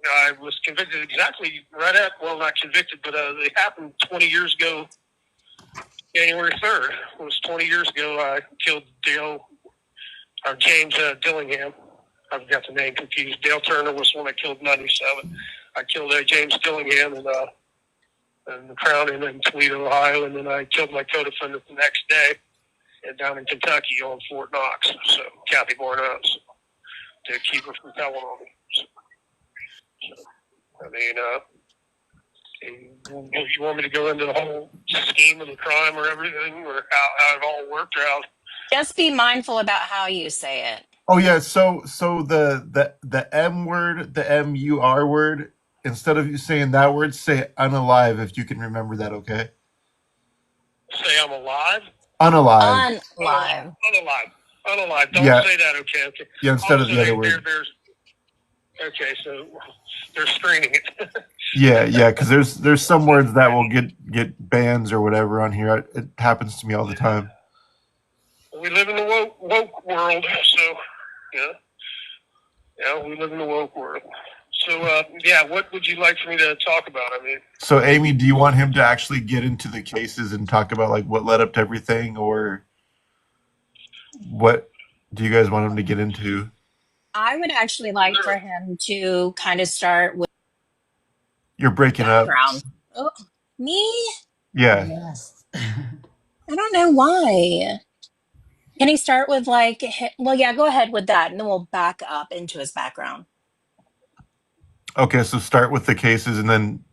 I was convicted exactly right at, well, not convicted, but it happened 20 years ago, January 3rd. It was 20 years ago I killed James Dillingham. I've got the name confused. Dale Turner was the one I killed in 97. I killed James Dillingham in the Crown in Toledo, Ohio, and then I killed my co-defendant the next day down in Kentucky on Fort Knox. So Kathy Barnett, to keep her from telling on me. I mean, you want me to go into the whole scheme of the crime or everything, or how it all worked, or how? Just be mindful about how you say it. Oh yeah, so the M word, the MUR word, instead of you saying that word, say unalive if you can remember that, okay? Say I'm alive? Unalive. Unlive. Unalive. Don't Yeah. say that, okay? Yeah, instead of so the other word. Okay, so they're screening it. Yeah, because there's some words that will get bans or whatever on here. It happens to me all the time. We live in the woke world, so yeah, we live in the woke world. So what would you like for me to talk about? I mean, so Amy, do you want him to actually get into the cases and talk about like what led up to everything, or what do you guys want him to get into? I would actually like for him to kind of start with You're breaking up. background. Oh, me? Yeah. Yes. I don't know why. Can he start with like, well, yeah, go ahead with that, and then we'll back up into his background. Okay, so start with the cases and then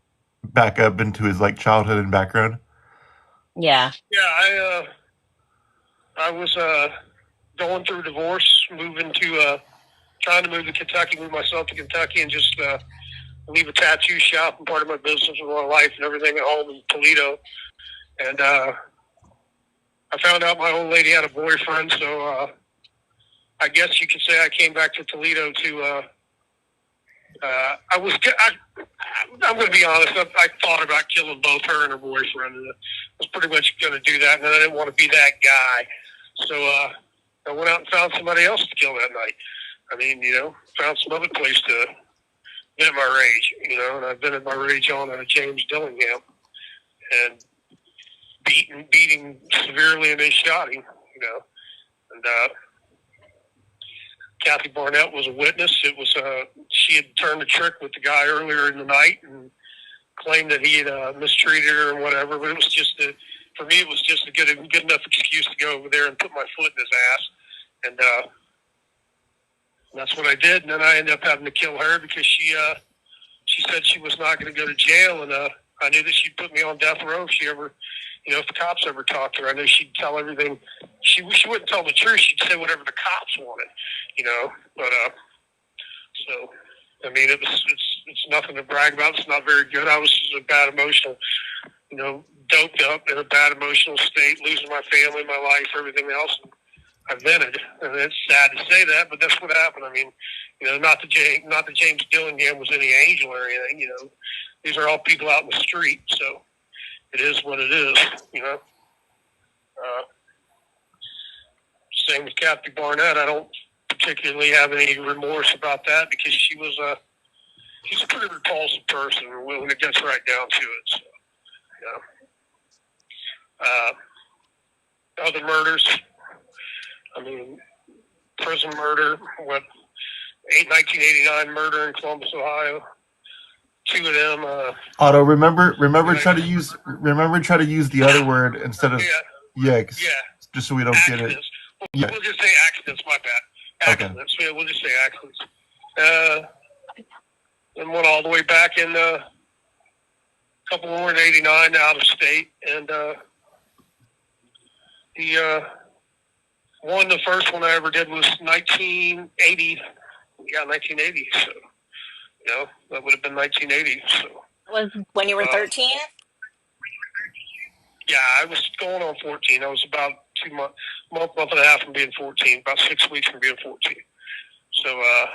back up into his like childhood and background. Yeah. Yeah, I was going through divorce, trying to move to Kentucky, move myself to Kentucky, and just leave a tattoo shop and part of my business and my life and everything at home in Toledo. And I found out my old lady had a boyfriend, so I guess you could say I came back to Toledo to. I'm going to be honest. I thought about killing both her and her boyfriend, and I was pretty much going to do that. And then I didn't want to be that guy, so I went out and found somebody else to kill that night. I mean, found some other place to vent my rage, and I vented my rage on James Dillingham and beating severely, and then shot him, and Kathy Barnett was a witness. It was she had turned a trick with the guy earlier in the night and claimed that he had mistreated her and whatever. But it was for me, it was just a good enough excuse to go over there and put my foot in his ass, and that's what I did. And then I ended up having to kill her because she said she was not going to go to jail, and I knew that she'd put me on death row if she ever. If the cops ever talked to her, I know she'd tell everything. She wouldn't tell the truth. She'd say whatever the cops wanted, But so I mean, it's nothing to brag about. It's not very good. I was just a bad emotional, doped up in a bad emotional state, losing my family, my life, everything else. And I vented, and it's sad to say that, but that's what happened. I mean, not that James Dillingham was any angel or anything. These are all people out in the street, so. It is what it is, Same with Kathy Barnett. I don't particularly have any remorse about that because she's a pretty repulsive person when it gets right down to it. So, other murders, I mean, prison murder, 1989 murder in Columbus, Ohio. 2 of them. Otto, remember, try to use the other word instead of just so we don't accidents. get it. We'll just say accidents. My bad. Accidents. Okay. Yeah, we'll just say accidents. And went all the way back in a couple more in '89 out of state, and the first one I ever did was 1980. Yeah, 1980. So. That would have been 1980. So Was when you were 13? Yeah, I was going on 14. I was about month and a half from being 14, about 6 weeks from being 14. So it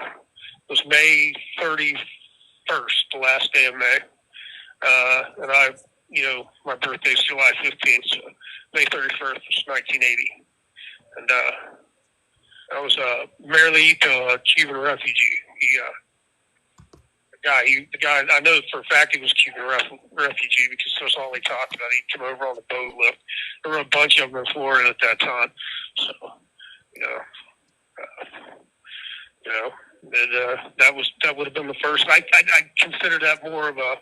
was May 31st, the last day of May. And my birthday's July 15th, so May 31st was 1980. And I was Marilito, a Cuban refugee. The guy, I know for a fact he was a Cuban refugee because that's all he talked about. He'd come over on the boat lift. There were a bunch of them in Florida at that time. So, you know, that would have been the first. I consider that more of a.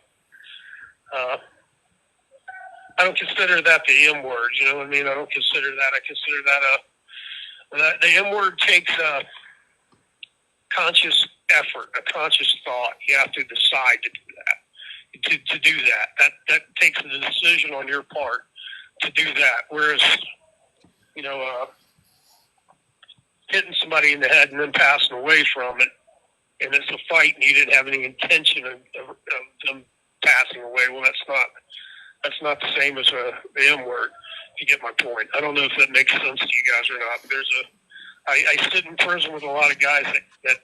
I don't consider that the M word. You know what I mean? I don't consider that. I consider that the M word takes a conscious effort, a conscious thought. You have to decide to do that. To do that. That takes a decision on your part to do that. Whereas, you know, hitting somebody in the head and then passing away from it, and it's a fight, and you didn't have any intention of them passing away. Well, that's not the same as the M word. If you get my point, I don't know if that makes sense to you guys or not. But I sit in prison with a lot of guys that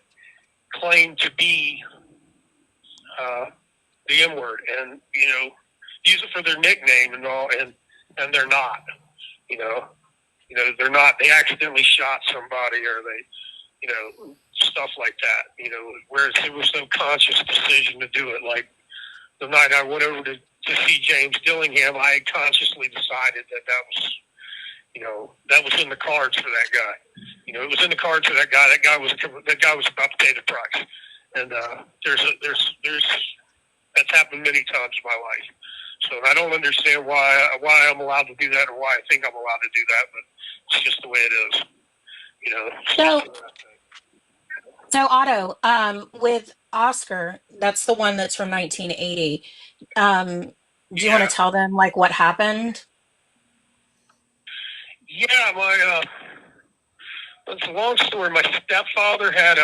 claim to be the M word, and you know, use it for their nickname and all, and they're not. You know, they're not. They accidentally shot somebody, or they, you know, stuff like that. You know, whereas it was no conscious decision to do it. Like the night I went over to see James Dillingham, I had consciously decided that was, you know, that was in the cards for that guy. You know, it was in the cards for that guy. That guy was about to pay the price. And that's happened many times in my life. So I don't understand why I'm allowed to do that, or why I think I'm allowed to do that, but it's just the way it is. You know. So Otto, with Oscar, that's the one that's from 1980. Do you want to tell them like what happened? Yeah, it's a long story. My stepfather had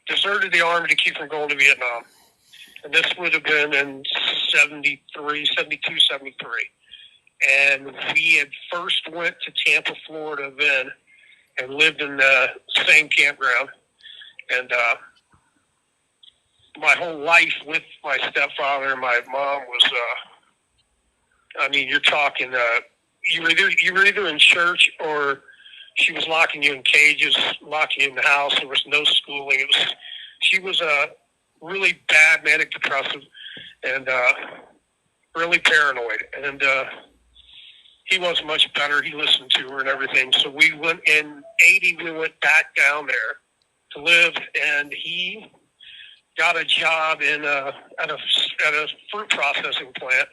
deserted the army to keep from going to Vietnam. And this would have been in 72, 73. And we had first went to Tampa, Florida then, and lived in the same campground. And my whole life with my stepfather and my mom was, I mean, you're talking, you were either in church, or she was locking you in cages, locking you in the house. There was no schooling. She was a really bad manic depressive, and really paranoid. And he wasn't much better. He listened to her and everything. So we went in 80. We went back down there to live, and he got a job in at a fruit processing plant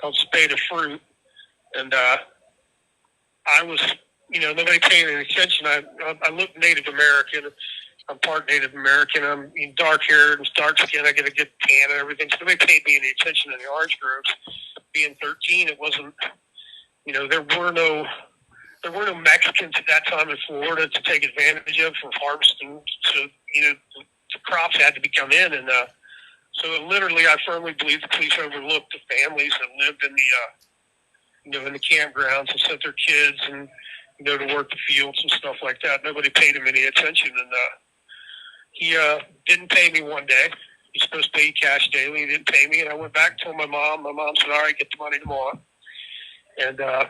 called Spade of Fruit. And I was, you know, nobody paid any attention. I look Native American. I'm part Native American. I'm dark haired and dark skinned. I get a good tan and everything. So nobody paid me any attention in the orange groves. Being 13, it wasn't, you know, there were no Mexicans at that time in Florida to take advantage of for harvesting. So, you know, the crops had to be come in. And so literally, I firmly believe the police overlooked the families that lived in the, you know, in the campgrounds and sent their kids and, you know, to work the fields and stuff like that. Nobody paid him any attention. And he didn't pay me one day. He's supposed to pay cash daily. He didn't pay me. And I went back, told my mom. My mom said, all right, get the money tomorrow. And, of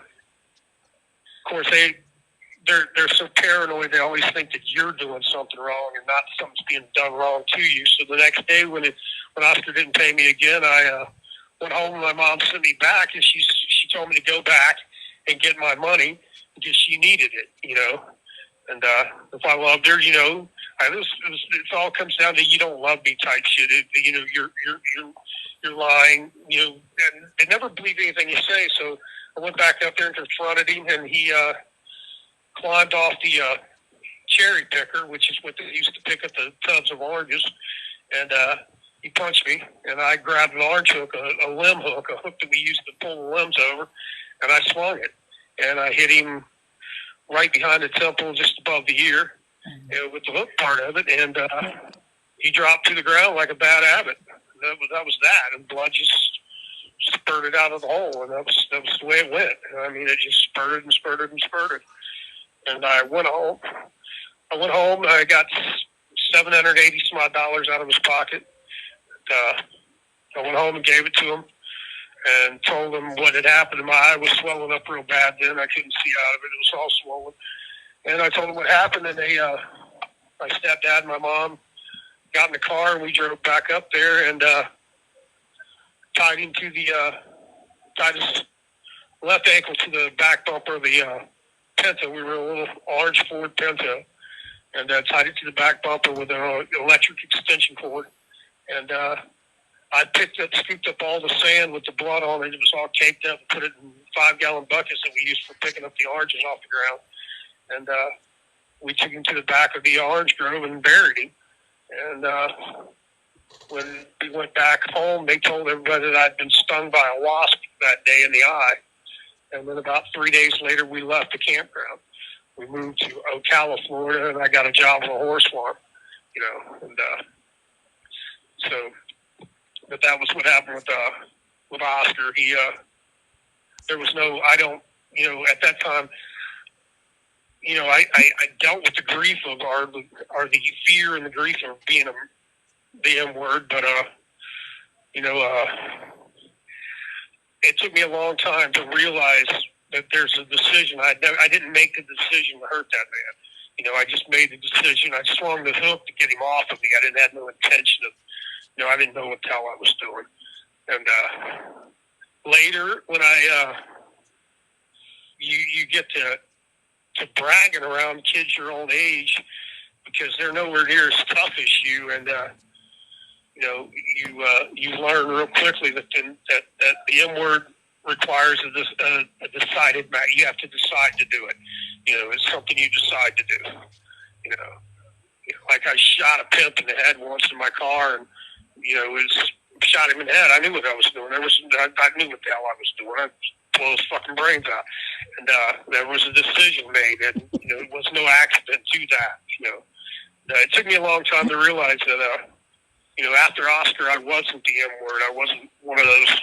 course, they're so paranoid. They always think that you're doing something wrong and not something's being done wrong to you. So the next day when Oscar didn't pay me again, I went home and my mom sent me back, and she told me to go back and get my money because she needed it, you know. And if I loved her, you know, it all comes down to you don't love me type shit. You know, you're lying, you know, and they never believe anything you say. So I went back up there and confronted him, and he climbed off the cherry picker, which is what they used to pick up the tubs of oranges, and he punched me, and I grabbed an orange hook, a limb hook, a hook that we used to pull the limbs over, and I swung it, and I hit him right behind the temple, just above the ear, with the hook part of it, and he dropped to the ground like a bad habit. That was that, and blood just spurted out of the hole, and that was the way it went. I mean, it just spurted and spurted and spurted. And I went home. I got $780 some odd out of his pocket. I went home and gave it to him and told him what had happened. My eye was swelling up real bad then. I couldn't see out of it. It was all swollen. And I told him what happened, and my stepdad and my mom got in the car and we drove back up there and tied him to tied his left ankle to the back bumper of the Pinto. We were a little orange Ford Pinto, and tied it to the back bumper with an electric extension cord. And I scooped up all the sand with the blood on it. It was all caked up, and put it in 5-gallon buckets that we used for picking up the oranges off the ground. And we took him to the back of the orange grove and buried him. And when we went back home, they told everybody that I'd been stung by a wasp that day in the eye. And then about 3 days later, we left the campground. We moved to Ocala, Florida, and I got a job on a horse farm, and but that was what happened with Oscar. He, there was no, at that time, I dealt with the grief of the fear and the grief of being the M word, but, it took me a long time to realize that there's a decision. I didn't make the decision to hurt that man. I just made the decision. I swung the hook to get him off of me. I didn't have no intention of, I didn't know what the hell I was doing. And later, when you get to bragging around kids your own age because they're nowhere near as tough as you, and you learn real quickly that the M word requires a decided matter. You have to decide to do it. It's something you decide to do. Like I shot a pimp in the head once in my car, and shot him in the head. I knew what I was doing. I knew what the hell I was doing. I blew his fucking brains out, and there was a decision made, and it was no accident to that. It took me a long time to realize that. After Oscar, I wasn't the M word. I wasn't one of those.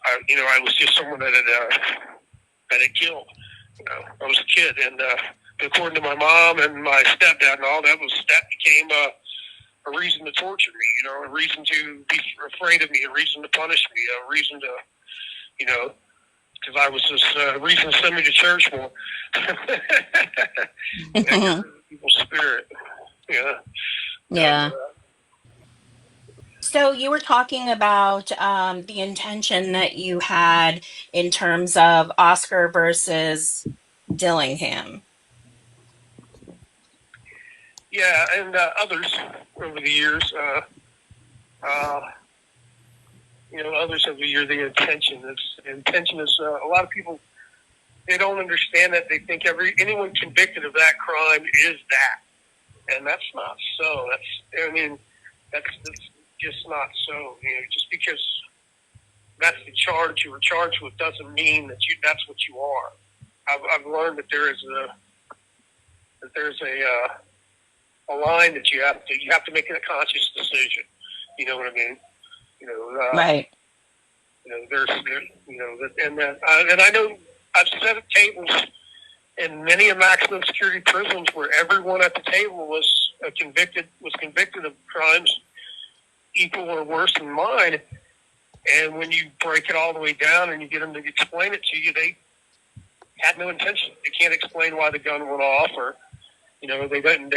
I was just someone that had killed. I was a kid, and according to my mom and my stepdad and all that became a reason to torture me. A reason to be afraid of me, a reason to punish me, a reason to, because I was this reason to send me to church more. People's spirit. Yeah. So you were talking about the intention that you had in terms of Oscar versus Dillingham. Yeah, and others over the years. Others over the years. The intention is a lot of people, they don't understand that. They think anyone convicted of that crime is that, and that's not so. That's just not so. Just because that's the charge you were charged with doesn't mean that that's what you are. I've learned that there's a line that you have to make a conscious decision. You know what I mean? Right. And I know I've sat at tables in many maximum security prisons where everyone at the table was convicted of crimes equal or worse than mine. And when you break it all the way down and you get them to explain it to you, they had no intention. They can't explain why the gun went off, or they didn't.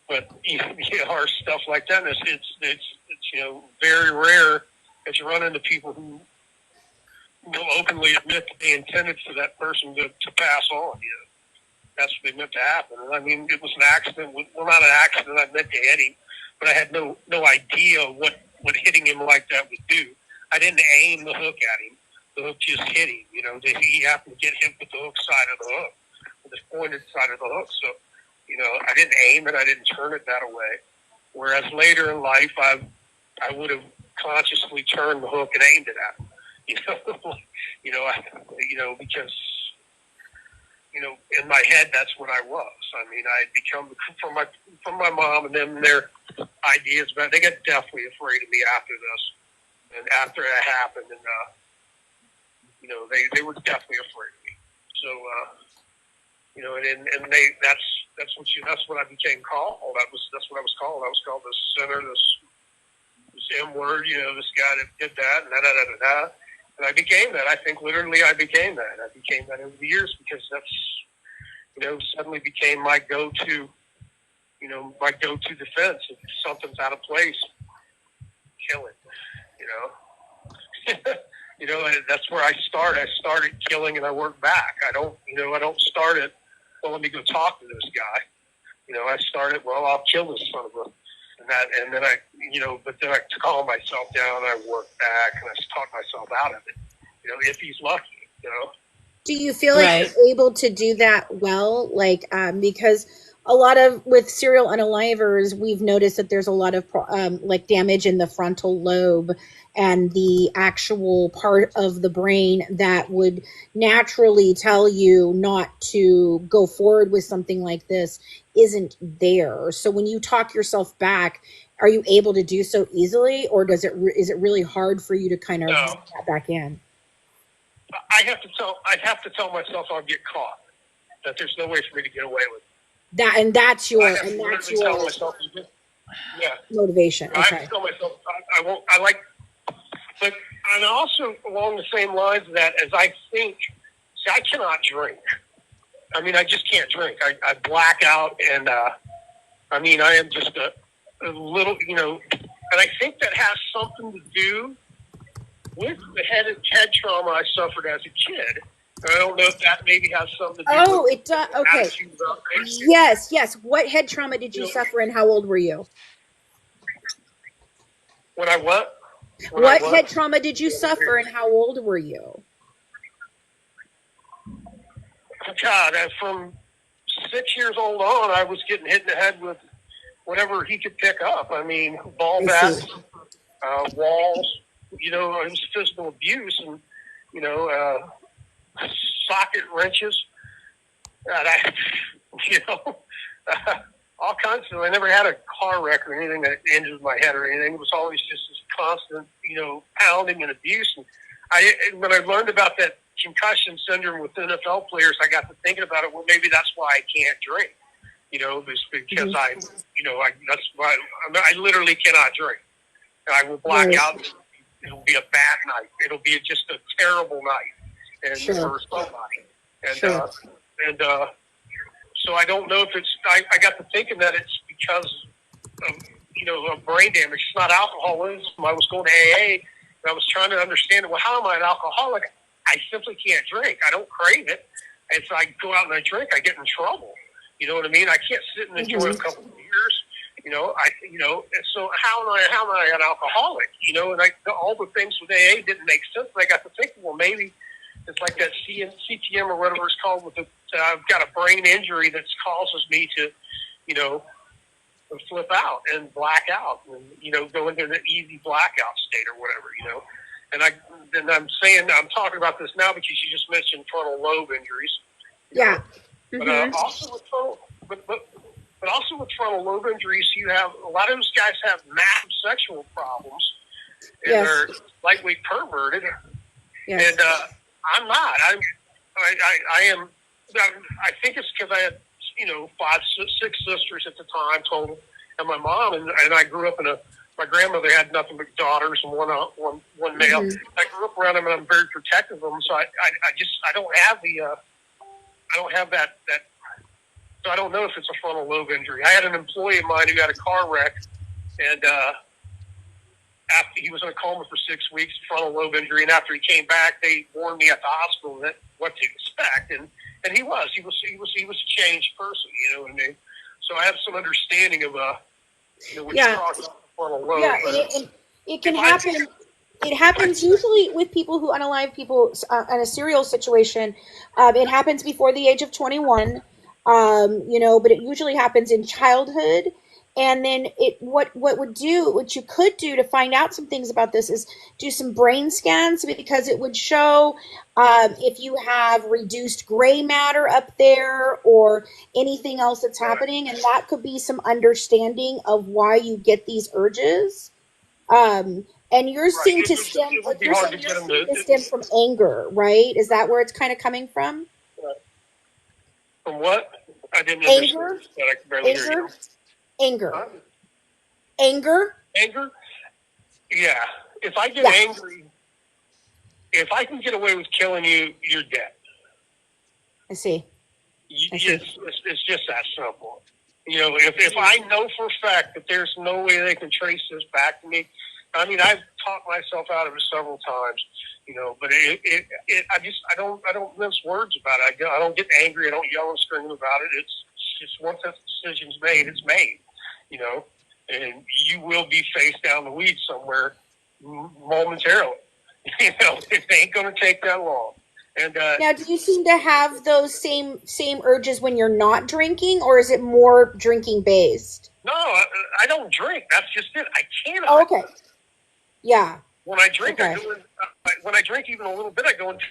But or stuff like that. And it's very rare that you run into people who will openly admit that they intended for that person to pass on. That's what they meant to happen. And I mean, it was an accident. Well, not an accident. I meant to hit him, but I had no idea what hitting him like that would do. I didn't aim the hook at him. The hook just hit him. He happened to get hit with the hook side of the hook, with the pointed side of the hook. So, I didn't aim it. I didn't turn it that way. Whereas later in life, I would have consciously turned the hook and aimed it at him. Because in my head, that's what I was. I mean, I had become from my mom and them, their ideas about. They got deathly afraid of me after this, and after that happened, and they were deathly afraid of me. So that's what I became called. That's what I was called. I was called this sinner, this M word. This guy that did that, and da. And I became that. I think literally I became that. I became that over the years because that's, suddenly became my go-to my go-to defense. If something's out of place, kill it. And that's where I start. I started killing, and I work back. I don't start it. Well, let me go talk to this guy. I started. Well, I'll kill this son of a. And then I, but then I calm myself down. I work back, and I talk myself out of it. If he's lucky. Do you feel like you're able to do that well? Because a lot of with serial unalivers, we've noticed that there's a lot of damage in the frontal lobe and the actual part of the brain that would naturally tell you not to go forward with something like this isn't there. So when you talk yourself back, are you able to do so easily, or is it really hard for you to kind of bring that back in? I'd have to tell myself I'll get caught. That there's no way for me to get away with it. That's your motivation. I have to tell myself I won't. But and also along the same lines of that, as I think, I cannot drink. I mean, I just can't drink. I black out, and I am just a little, and I think that has something to do with the head trauma I suffered as a kid. I don't know if that maybe has something to do with it does. Okay. Yes. What head trauma did you suffer, and how old were you? What head trauma did you suffer, and how old were you? God, from 6 years old on, I was getting hit in the head with whatever he could pick up. I mean, ball bats, walls. It was physical abuse, and socket wrenches. God, all kinds of. I never had a car wreck or anything that injured my head or anything. It was always just this constant, pounding and abuse. And when I learned about that concussion syndrome with NFL players, I got to thinking about it. Well, maybe that's why I can't drink. Because that's why I literally cannot drink. I will black out. It'll be a bad night. It'll be just a terrible night, and for somebody. And so I don't know if it's. I got to thinking that it's because of of brain damage. It's not alcoholism. I was going to AA, and I was trying to understand. Well, how am I an alcoholic? I simply can't drink. I don't crave it, and so I go out and I drink. I get in trouble. You know what I mean? I can't sit and enjoy a couple of beers. And so how am I an alcoholic? And all the things with AA didn't make sense. And I got to thinking, well, maybe it's like that CTM or whatever it's called. I've got a brain injury that causes me to, flip out and black out, and go into an easy blackout state or whatever. And I'm talking about this now because you just mentioned frontal lobe injuries. Yeah. But also with frontal lobe injuries, you have a lot of those guys have massive sexual problems, and they're lightweight perverted. Yes. And I'm not. I am. I think it's because I had 5, 6 sisters at the time total, and my mom, and I grew up my grandmother had nothing but daughters and one male. Mm-hmm. I grew up around them, and I'm very protective of them. So I don't have that. So I don't know if it's a frontal lobe injury. I had an employee of mine who had a car wreck, and after he was in a coma for 6 weeks, frontal lobe injury, and after he came back, they warned me at the hospital that what to expect, and he was a changed person. You know what I mean? So I have some understanding of what you're talking about frontal lobe. Yeah, it can happen. It happens usually with people who unalive people in a serial situation. It happens before the age of 21, but it usually happens in childhood. And then what you could do to find out some things about this is do some brain scans, because it would show if you have reduced gray matter up there or anything else that's happening. And that could be some understanding of why you get these urges. And yours seem to stem from anger, right? Is that where it's kind of coming from? From what? I didn't understand. I can barely hear you. Anger. Huh? Anger? Anger? Yeah. If I get angry, if I can get away with killing you, you're dead. I see. It's just that simple. You know, if I know for a fact that there's no way they can trace this back to me, I mean, I've talked myself out of it several times, you know, but I don't mince words about it. I don't get angry. I don't yell and scream about it. It's just once that decision's made, it's made, you know, and you will be face down the weeds somewhere momentarily. You know, it ain't going to take that long. And now, do you seem to have those same urges when you're not drinking, or is it more drinking based? no, I don't drink. That's just it. I cannot. Oh, okay. Yeah. When I drink, Okay. when I drink even a little bit, I go into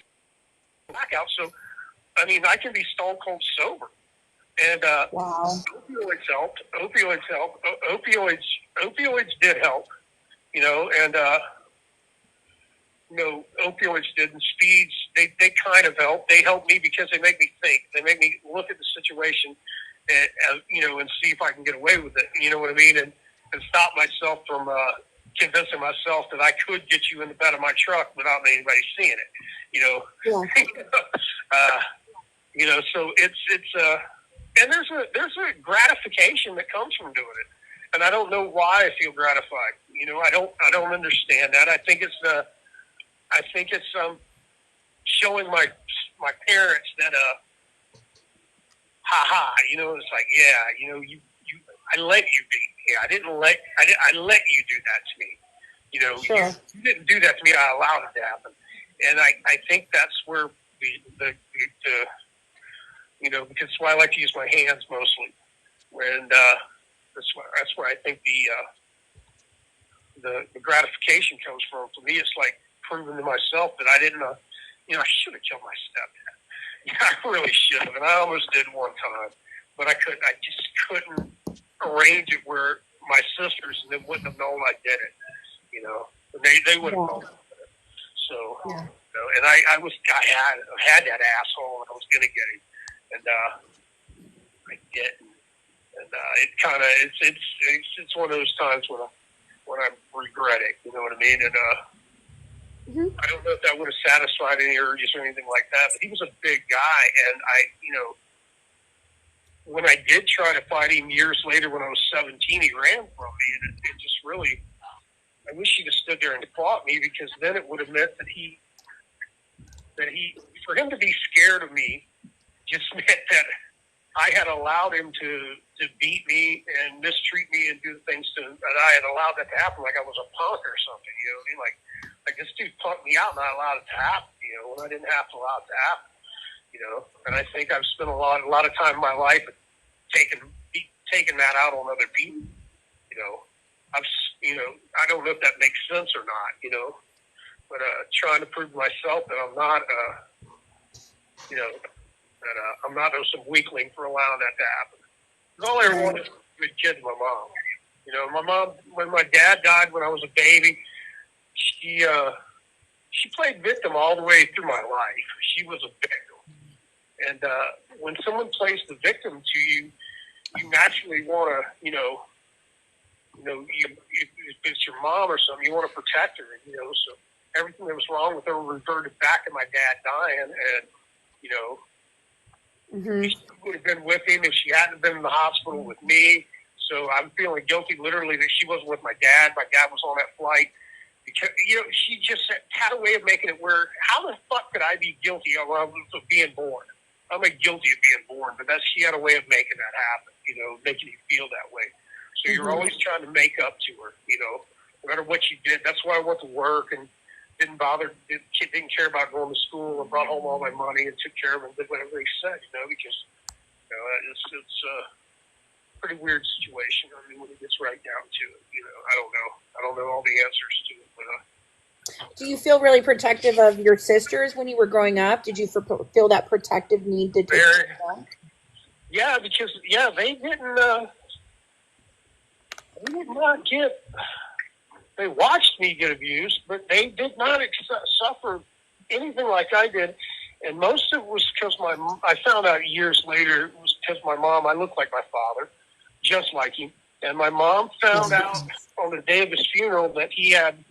blackout. So, I mean, I can be stone cold sober. And Wow. opioids helped. Opioids did help. You know, and you know, opioids did, and speeds. They kind of help. They help me because they make me think. They make me look at the situation, and you know, and see if I can get away with it. You know what I mean? And stop myself from convincing myself that I could get you in the bed of my truck without anybody seeing it. You know. Yeah. You know, so it's and there's a gratification that comes from doing it, and I don't know why I feel gratified. You know, I don't understand that. I think it's showing my parents that you know, it's like, yeah, you know, I let you be here. I let you do that to me. You know, Sure. you didn't do that to me. I allowed it to happen, and I think that's where the you know, because that's why I like to use my hands mostly, and that's where I think the gratification comes from. For me, it's like proving to myself that I didn't, you know, I should have killed my stepdad. Yeah, I really should have, and I almost did one time, but I couldn't. I just couldn't arrange it where my sisters and they wouldn't have known I did it. You know, they would have known. So, Yeah. you know, and I had that asshole, and I was gonna get him, and I didn't. And it kind of it's one of those times when I regret it. You know what I mean? And I don't know if that would have satisfied any urges or anything like that. But he was a big guy, and you know, when I did try to fight him years later when I was 17, he ran from me, and it just really. I wish he'd have stood there and fought me, because then it would have meant that for him to be scared of me just meant that I had allowed him to beat me and mistreat me and do things that I had allowed that to happen, like I was a punk or something. You know what I mean? Like this dude punked me out and I allowed it to happen. You know, when I didn't have to allow it to happen. You know, and I think I've spent a lot of time in my life taking that out on other people. You know. You know, I don't know if that makes sense or not, you know, but trying to prove to myself that I'm not, you know, that I'm not some weakling for allowing that to happen. Because all I ever wanted was a good kid to my mom. You know, my mom, when my dad died when I was a baby, she played victim all the way through my life. She was a victim. And when someone plays the victim to you, you naturally want to, you know, if it's your mom or something, you want to protect her, you know, so everything that was wrong with her reverted back to my dad dying, and, you know, she would have been with him if she hadn't been in the hospital with me, so I'm feeling guilty literally that she wasn't with my dad was on that flight, because, you know, she just had a way of making it where, how the fuck could I be guilty of being born? I'm not guilty of being born, but she had a way of making that happen, you know, making you feel that way. So you're always trying to make up to her, you know, no matter what you did. That's why I went to work and didn't care about going to school, and brought home all my money and took care of it and did whatever they said, you know, because, you know, it's a pretty weird situation. I mean, when it gets right down to it, you know, I don't know all the answers to it, but do you feel really protective of your sisters when you were growing up? Did you feel that protective need to take care of them? Yeah, because they didn't. They did not they watched me get abused, but they did not suffer anything like I did. And most of it was because I found out years later, it was because my mom, I looked like my father, just like him. And my mom found out on the day of his funeral that he had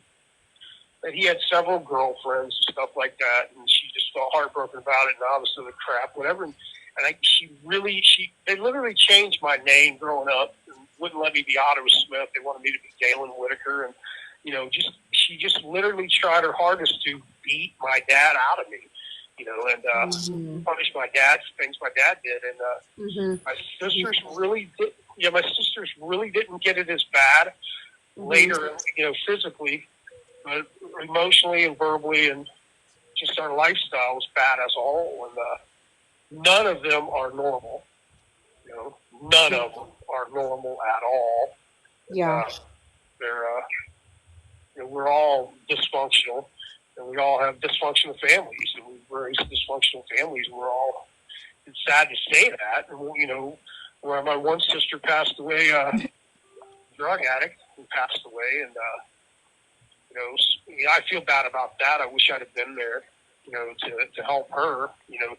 several girlfriends and stuff like that. And she just felt heartbroken about it and all this other crap, whatever. And And they literally changed my name growing up and wouldn't let me be Otto Smith. They wanted me to be Galen Whitaker. And, she just literally tried her hardest to beat my dad out of me, and punish my dad for things my dad did. And my sisters really did. Yeah, my sisters really didn't get it as bad later, physically, but emotionally and verbally, and just our lifestyle was bad as a whole. And none of them are normal. None of them are normal at all. Yeah. They're, we're all dysfunctional, and we all have dysfunctional families, and we've raised dysfunctional families. We're all, it's sad to say that. And, where my one sister passed away, drug addict, who passed away, and, I feel bad about that. I wish I'd have been there, to help her,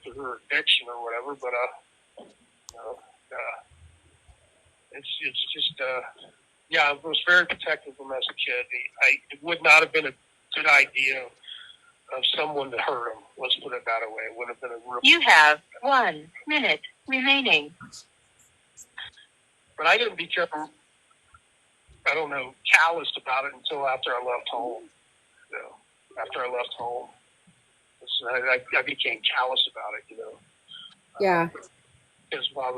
through her addiction or whatever. But, it's just, I was very protective of him as a kid. It would not have been a good idea of someone to hurt him. Let's put it that way. It would have been a real. You have 1 minute remaining. But I didn't become, callous about it until after I left home. After I left home, I became callous about it. Yeah. Because while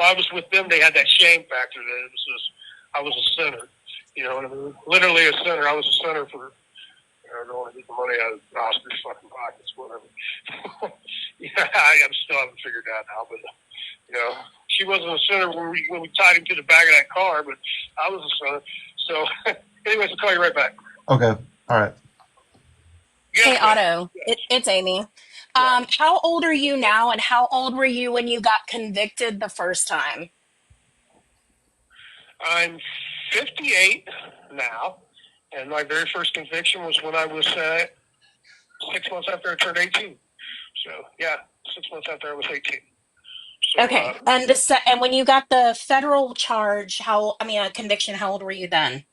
I was with them, they had that shame factor that it was just, I was a sinner. Literally a sinner. I was a sinner for. I don't want to get the money out of Oscar's fucking pockets, whatever. I still haven't figured that out, but she wasn't a sinner when we tied him to the back of that car, but I was a sinner. So, anyways, I'll call you right back. Okay. All right. Hey, Otto, it's Amy. How old are you now, and how old were you when you got convicted the first time? I'm 58 now, and my very first conviction was when I was 6 months after I turned 18. So, 6 months after I was 18. So, Okay, and when you got the federal charge, conviction, how old were you then?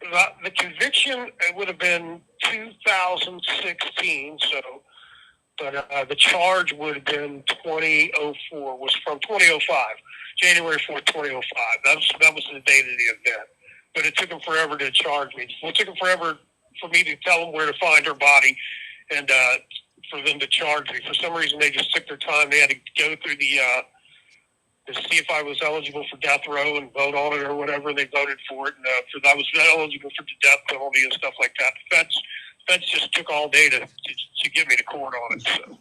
The conviction, it would have been 2016, but the charge would have been 2004, was from 2005, January 4th, 2005. That was the date of the event. But it took them forever to charge me. It took them forever for me to tell them where to find her body and for them to charge me. For some reason, they just took their time. They had to go through to see if I was eligible for death row and vote on it or whatever. They voted for it, and I was eligible for the death penalty and stuff like that. The feds just took all day to get me to court on it. So.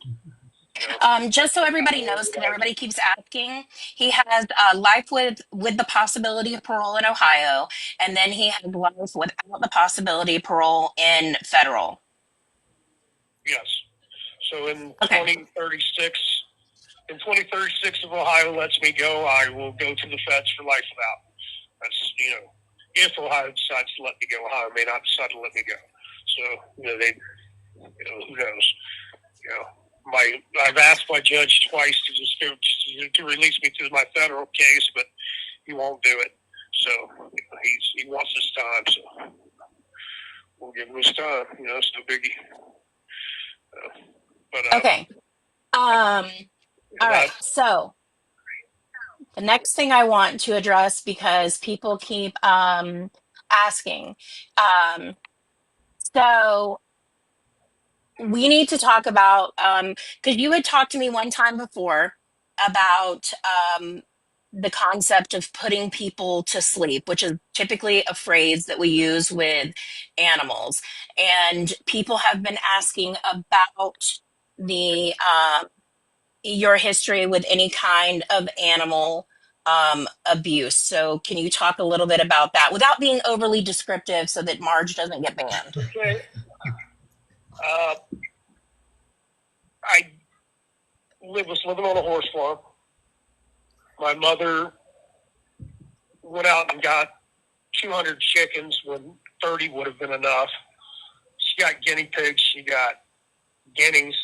Just so everybody knows, because everybody keeps asking, he has life with the possibility of parole in Ohio, and then he has life without the possibility of parole in federal. Yes. So in 2036, in 2036, if Ohio lets me go, I will go to the feds for life without. That's, if Ohio decides to let me go. Ohio may not decide to let me go. So, who knows? I've asked my judge twice to release me to my federal case, but he won't do it. So he wants his time. So we'll give him his time. It's no biggie. Okay. All right. So the next thing I want to address, because people keep asking, so we need to talk about, because you had talked to me one time before about the concept of putting people to sleep, which is typically a phrase that we use with animals. And people have been asking about the your history with any kind of animal abuse. So can you talk a little bit about that without being overly descriptive so that Marge doesn't get banned? Okay. I was living on a horse farm. My mother went out and got 200 chickens when 30 would have been enough. She got guinea pigs. She got guineas.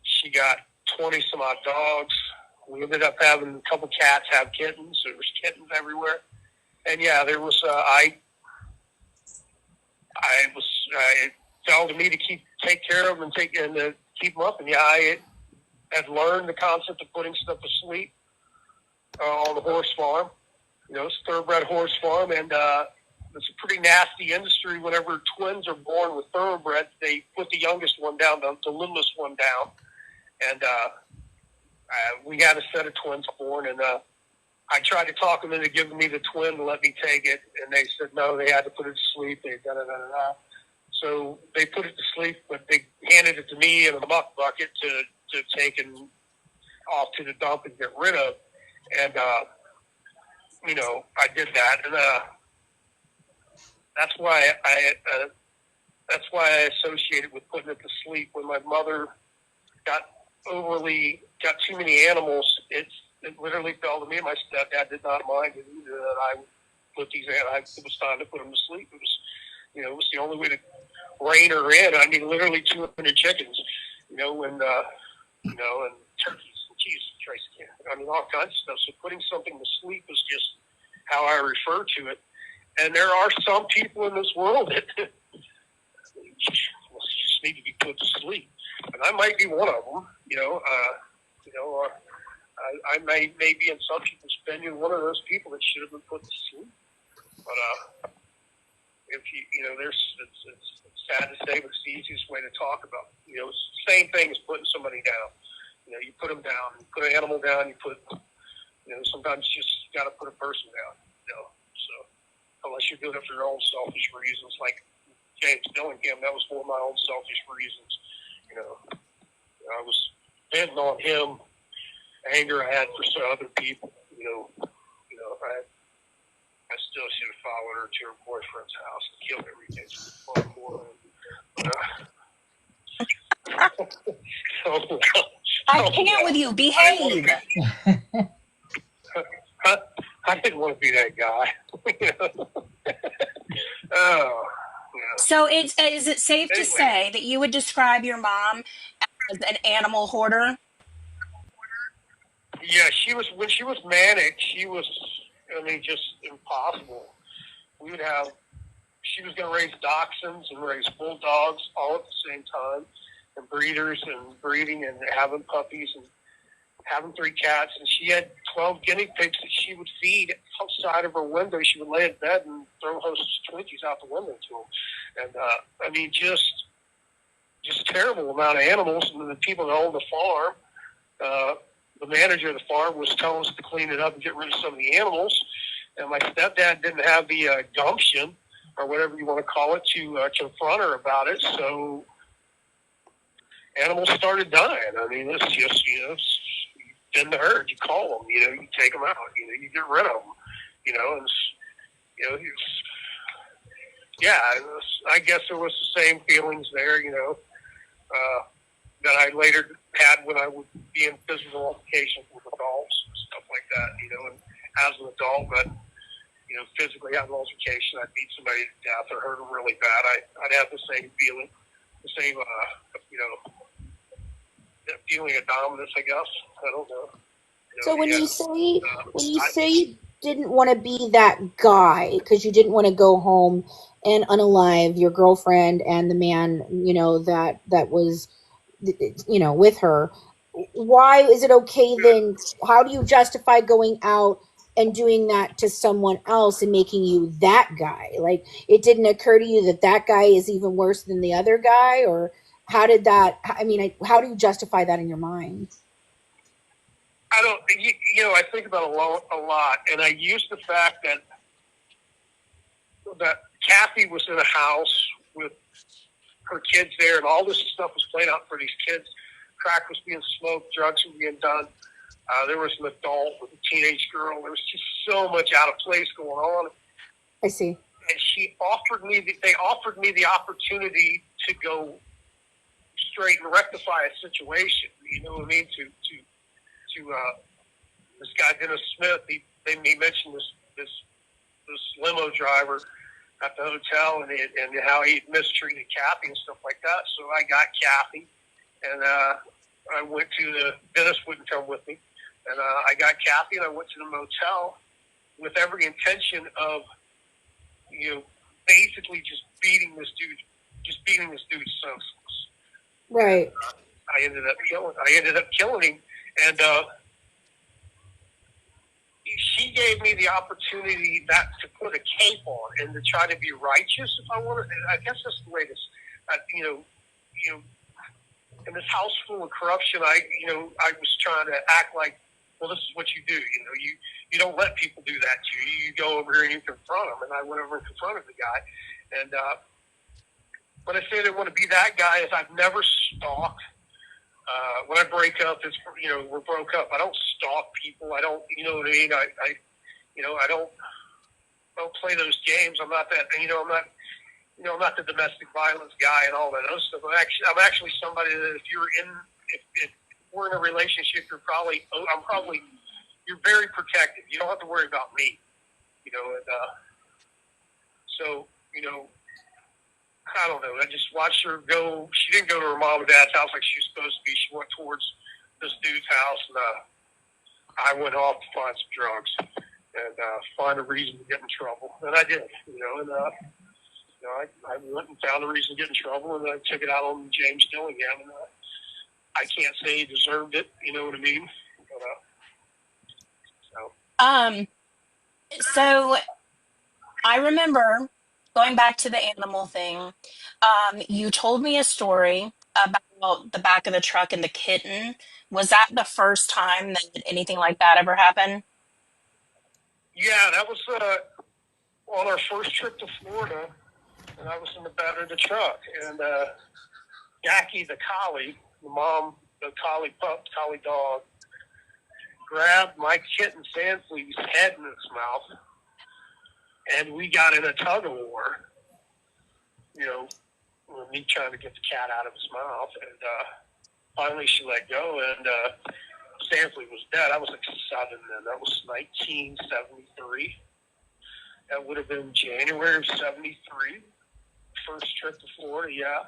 She got 20 some odd dogs. We ended up having a couple cats have kittens. There was kittens everywhere. And there was, it fell to me to take care of them and keep them up. And had learned the concept of putting stuff to sleep on the horse farm. It's a thoroughbred horse farm, and it's a pretty nasty industry. Whenever twins are born with thoroughbreds, they put the youngest one down, the littlest one down. And we had a set of twins born, and I tried to talk them into giving me the twin to let me take it, and they said no, they had to put it to sleep. They da-da-da-da-da. So they put it to sleep, but they handed it to me in a muck bucket to take and off to the dump and get rid of. And, I did that. And that's why I associated with putting it to sleep. When my mother got too many animals, it literally fell to me. My stepdad did not mind it either that I put these animals. It was time to put them to sleep. It was, it was the only way to rein her in. I mean, literally 200 chickens, and turkeys and cheese, I mean, all kinds of stuff. So putting something to sleep is just how I refer to it. And there are some people in this world that just need to be put to sleep, and I might be one of them. I may be in some people's opinion one of those people that should have been put to sleep. But if it's sad to say, but it's the easiest way to talk about. It's the same thing as putting somebody down. You put them down, you put an animal down, you put, sometimes you just got to put a person down. So unless you're doing it for your own selfish reasons, like James Dillingham, that was for my own selfish reasons. I was venting on him, anger I had for some other people. I still should have followed her to her boyfriend's house and killed everything for her. I can't with you. Behave. I didn't want to be that guy. So is it safe to say that you would describe your mom as an animal hoarder? Yeah, when she was manic, she was, just impossible. She was going to raise dachshunds and raise bulldogs all at the same time, and breeders and breeding and having puppies and having 3 cats. And she had 12 guinea pigs that she would feed outside of her window. She would lay in bed and throw hosts of Twinkies out the window to them. And, just terrible amount of animals. And the people that owned the farm, the manager of the farm was telling us to clean it up and get rid of some of the animals. And my stepdad didn't have the gumption, or whatever you want to call it, to confront her about it. So animals started dying. It's just, in the herd, you call them, you take them out, you get rid of them, I guess there was the same feelings there, that I later had when I would be in physical altercations with adults and stuff like that, and as an adult, but, physically have an altercation, I'd beat somebody to death or hurt them really bad. I'd have the same feeling, the same, feeling of dominance, I guess. I don't know. So when you say you didn't want to be that guy because you didn't want to go home and unalive your girlfriend and the man, that was, with her, why is it okay then? How do you justify going out and doing that to someone else and making you that guy? Like, it didn't occur to you that guy is even worse than the other guy? Or how did that, how do you justify that in your mind? I don't, I think about it a lot, and I use the fact that Kathy was in a house with her kids there, and all this stuff was playing out for these kids. Crack was being smoked, drugs were being done. There was an adult with a teenage girl. There was just so much out of place going on. I see. And they offered me the opportunity to go straight and rectify a situation. You know what I mean? To this guy Ernest Smith, he mentioned this limo driver at the hotel and how he mistreated Kathy and stuff like that. So I got Kathy, and I went to Dennis wouldn't come with me, and I got Kathy and I went to the motel with every intention of, basically just beating this dude senseless. Right. I ended up killing him, and she gave me the opportunity to put a cape on and to try to be righteous if I wanted. I guess that's the way this, you know, in this house full of corruption, I was trying to act like, well, this is what you do. You don't let people do that to you. You go over here and you confront them. And I went over and confronted the guy. And when I say I didn't want to be that guy, is I've never stalked. When I break up, it's, we're broke up. I don't stalk people. I don't, you know what I mean? I don't play those games. I'm not that, I'm not the domestic violence guy and all that other stuff. I'm actually somebody that if we're in a relationship, you're very protective. You don't have to worry about me, and so, I don't know. I just watched her go. She didn't go to her mom and dad's house like she was supposed to be. She went towards this dude's house, and I went off to find some drugs and find a reason to get in trouble. And I did, and I went and found a reason to get in trouble, and I took it out on James Dillingham. And I can't say he deserved it. You know what I mean? But, So I remember going back to the animal thing. You told me a story about the back of the truck and the kitten. Was that the first time that anything like that ever happened? yeah, that was on our first trip to Florida, and I was in the bed of the truck, and Jackie, the collie, the mom, the collie dog, grabbed my kitten Sandflea's head in its mouth, and we got in a tug of war, me trying to get the cat out of his mouth, and finally she let go, and Sandflea was dead. I was like 7 then. That was 1973. That would have been January of 73. First trip to Florida, yeah.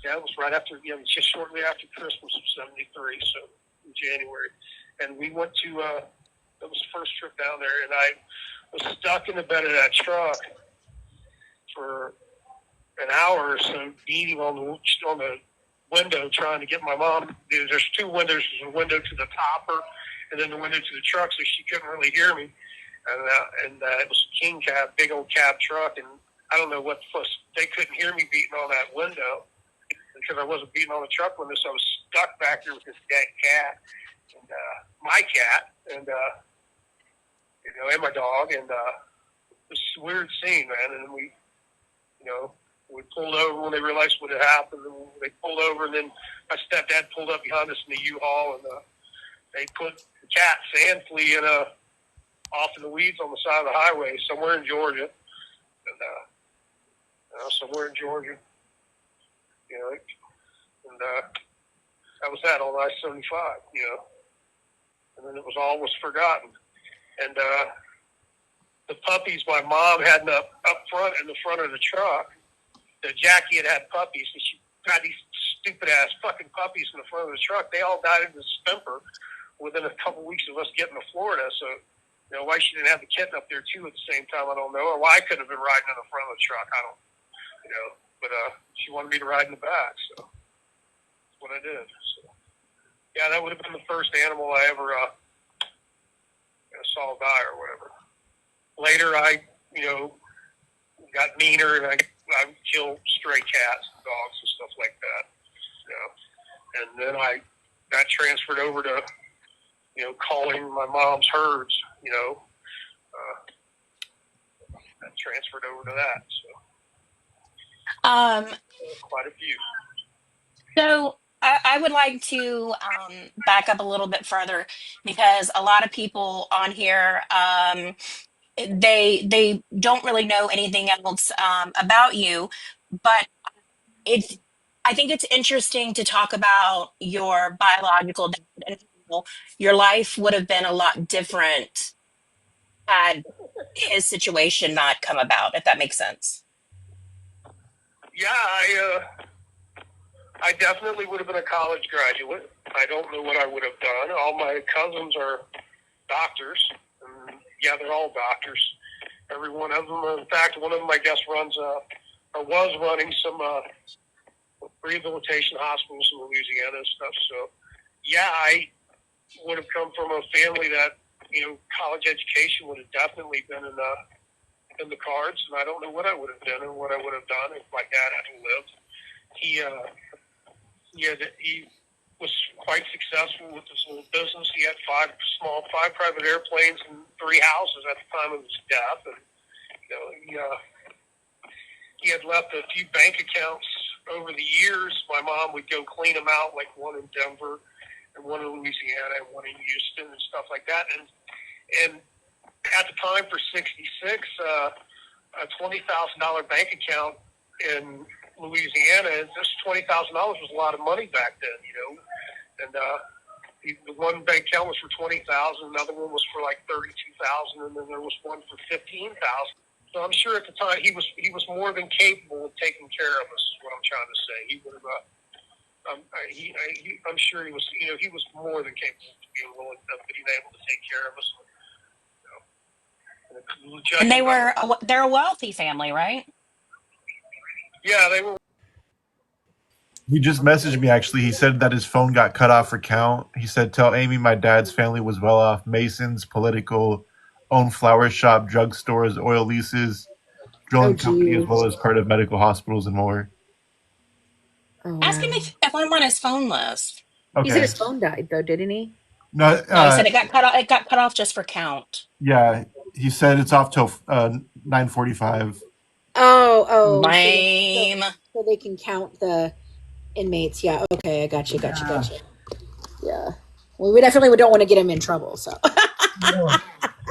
Yeah, it was right after, just shortly after Christmas of 73, so in January. And we went to, that was the first trip down there, and I was stuck in the bed of that truck for an hour or so, beating on the window, trying to get my mom. There's 2 windows. There's a window to the topper, and then the window to the truck, so she couldn't really hear me. And it was a king cab, big old cab truck, and I don't know what the fuss. They couldn't hear me beating on that window because I wasn't beating on the truck window, so I was stuck back there with this dead cat and my cat, and and my dog, and it was a weird scene, man. And we, we pulled over when they realized what had happened, and they pulled over, and then my stepdad pulled up behind us in the U-Haul, and they put the cat Sandflea off in the weeds on the side of the highway somewhere in Georgia, and somewhere in Georgia, and that was that on I-75, and then it was almost forgotten. And the puppies my mom had up front in the front of the truck, that Jackie had puppies, and she got these stupid ass fucking puppies in the front of the truck. They all died in distemper within a couple weeks of us getting to Florida. So, why she didn't have the kitten up there too at the same time, I don't know. Or why I couldn't have been riding in the front of the truck, I don't, but she wanted me to ride in the back, so that's what I did. So, yeah, that would have been the first animal I ever saw die or whatever. Later, I, got meaner, and I would kill stray cats and dogs and stuff like that. And then I got transferred over to, calling my mom's herds, I transferred over to that. So quite a few. So I would like to back up a little bit further, because a lot of people on here, they don't really know anything else about you, but I think it's interesting to talk about your biological dad and how your life would have been a lot different had his situation not come about, if that makes sense. Yeah, I definitely would have been a college graduate. I don't know what I would have done. All my cousins are doctors. And yeah, they're all doctors. Every one of them. In fact, one of them, I guess, was running some rehabilitation hospitals in Louisiana and stuff. So, yeah, I would have come from a family that, college education would have definitely been in the cards, and I don't know what I would have done and what I would have done if my dad hadn't lived. He was quite successful with his little business. He had five private airplanes and 3 houses at the time of his death, and he had left a few bank accounts over the years. My mom would go clean them out, like one in Denver and one in Louisiana and one in Houston and stuff like that. And at the time for '66, a $20,000 bank account in Louisiana, just $20,000 was a lot of money back then, And the one bank account was for $20,000, another one was for like $32,000, and then there was one for $15,000. So I'm sure at the time he was more than capable of taking care of us. Is what I'm trying to say. He would have. I'm sure he was. He was more than capable of being willing of being able to take care of us. And they're a wealthy family, right? Yeah, they were. He just messaged me, actually. He said that his phone got cut off for count. He said, "Tell Amy my dad's family was well off. Masons, political, own flower shop, drugstores, oil leases, drilling company, as well as part of medical hospitals and more." Oh, Ask him wow. if I'm on his phone list. He said Okay. his phone died, though, didn't he? No, No, he said it got cut off. It got cut off just for count. yeah, he said it's off till 9:45. Oh, Lame. so they can count the inmates. Yeah, okay, I got you. Yeah. Well, we definitely don't want to get him in trouble, so.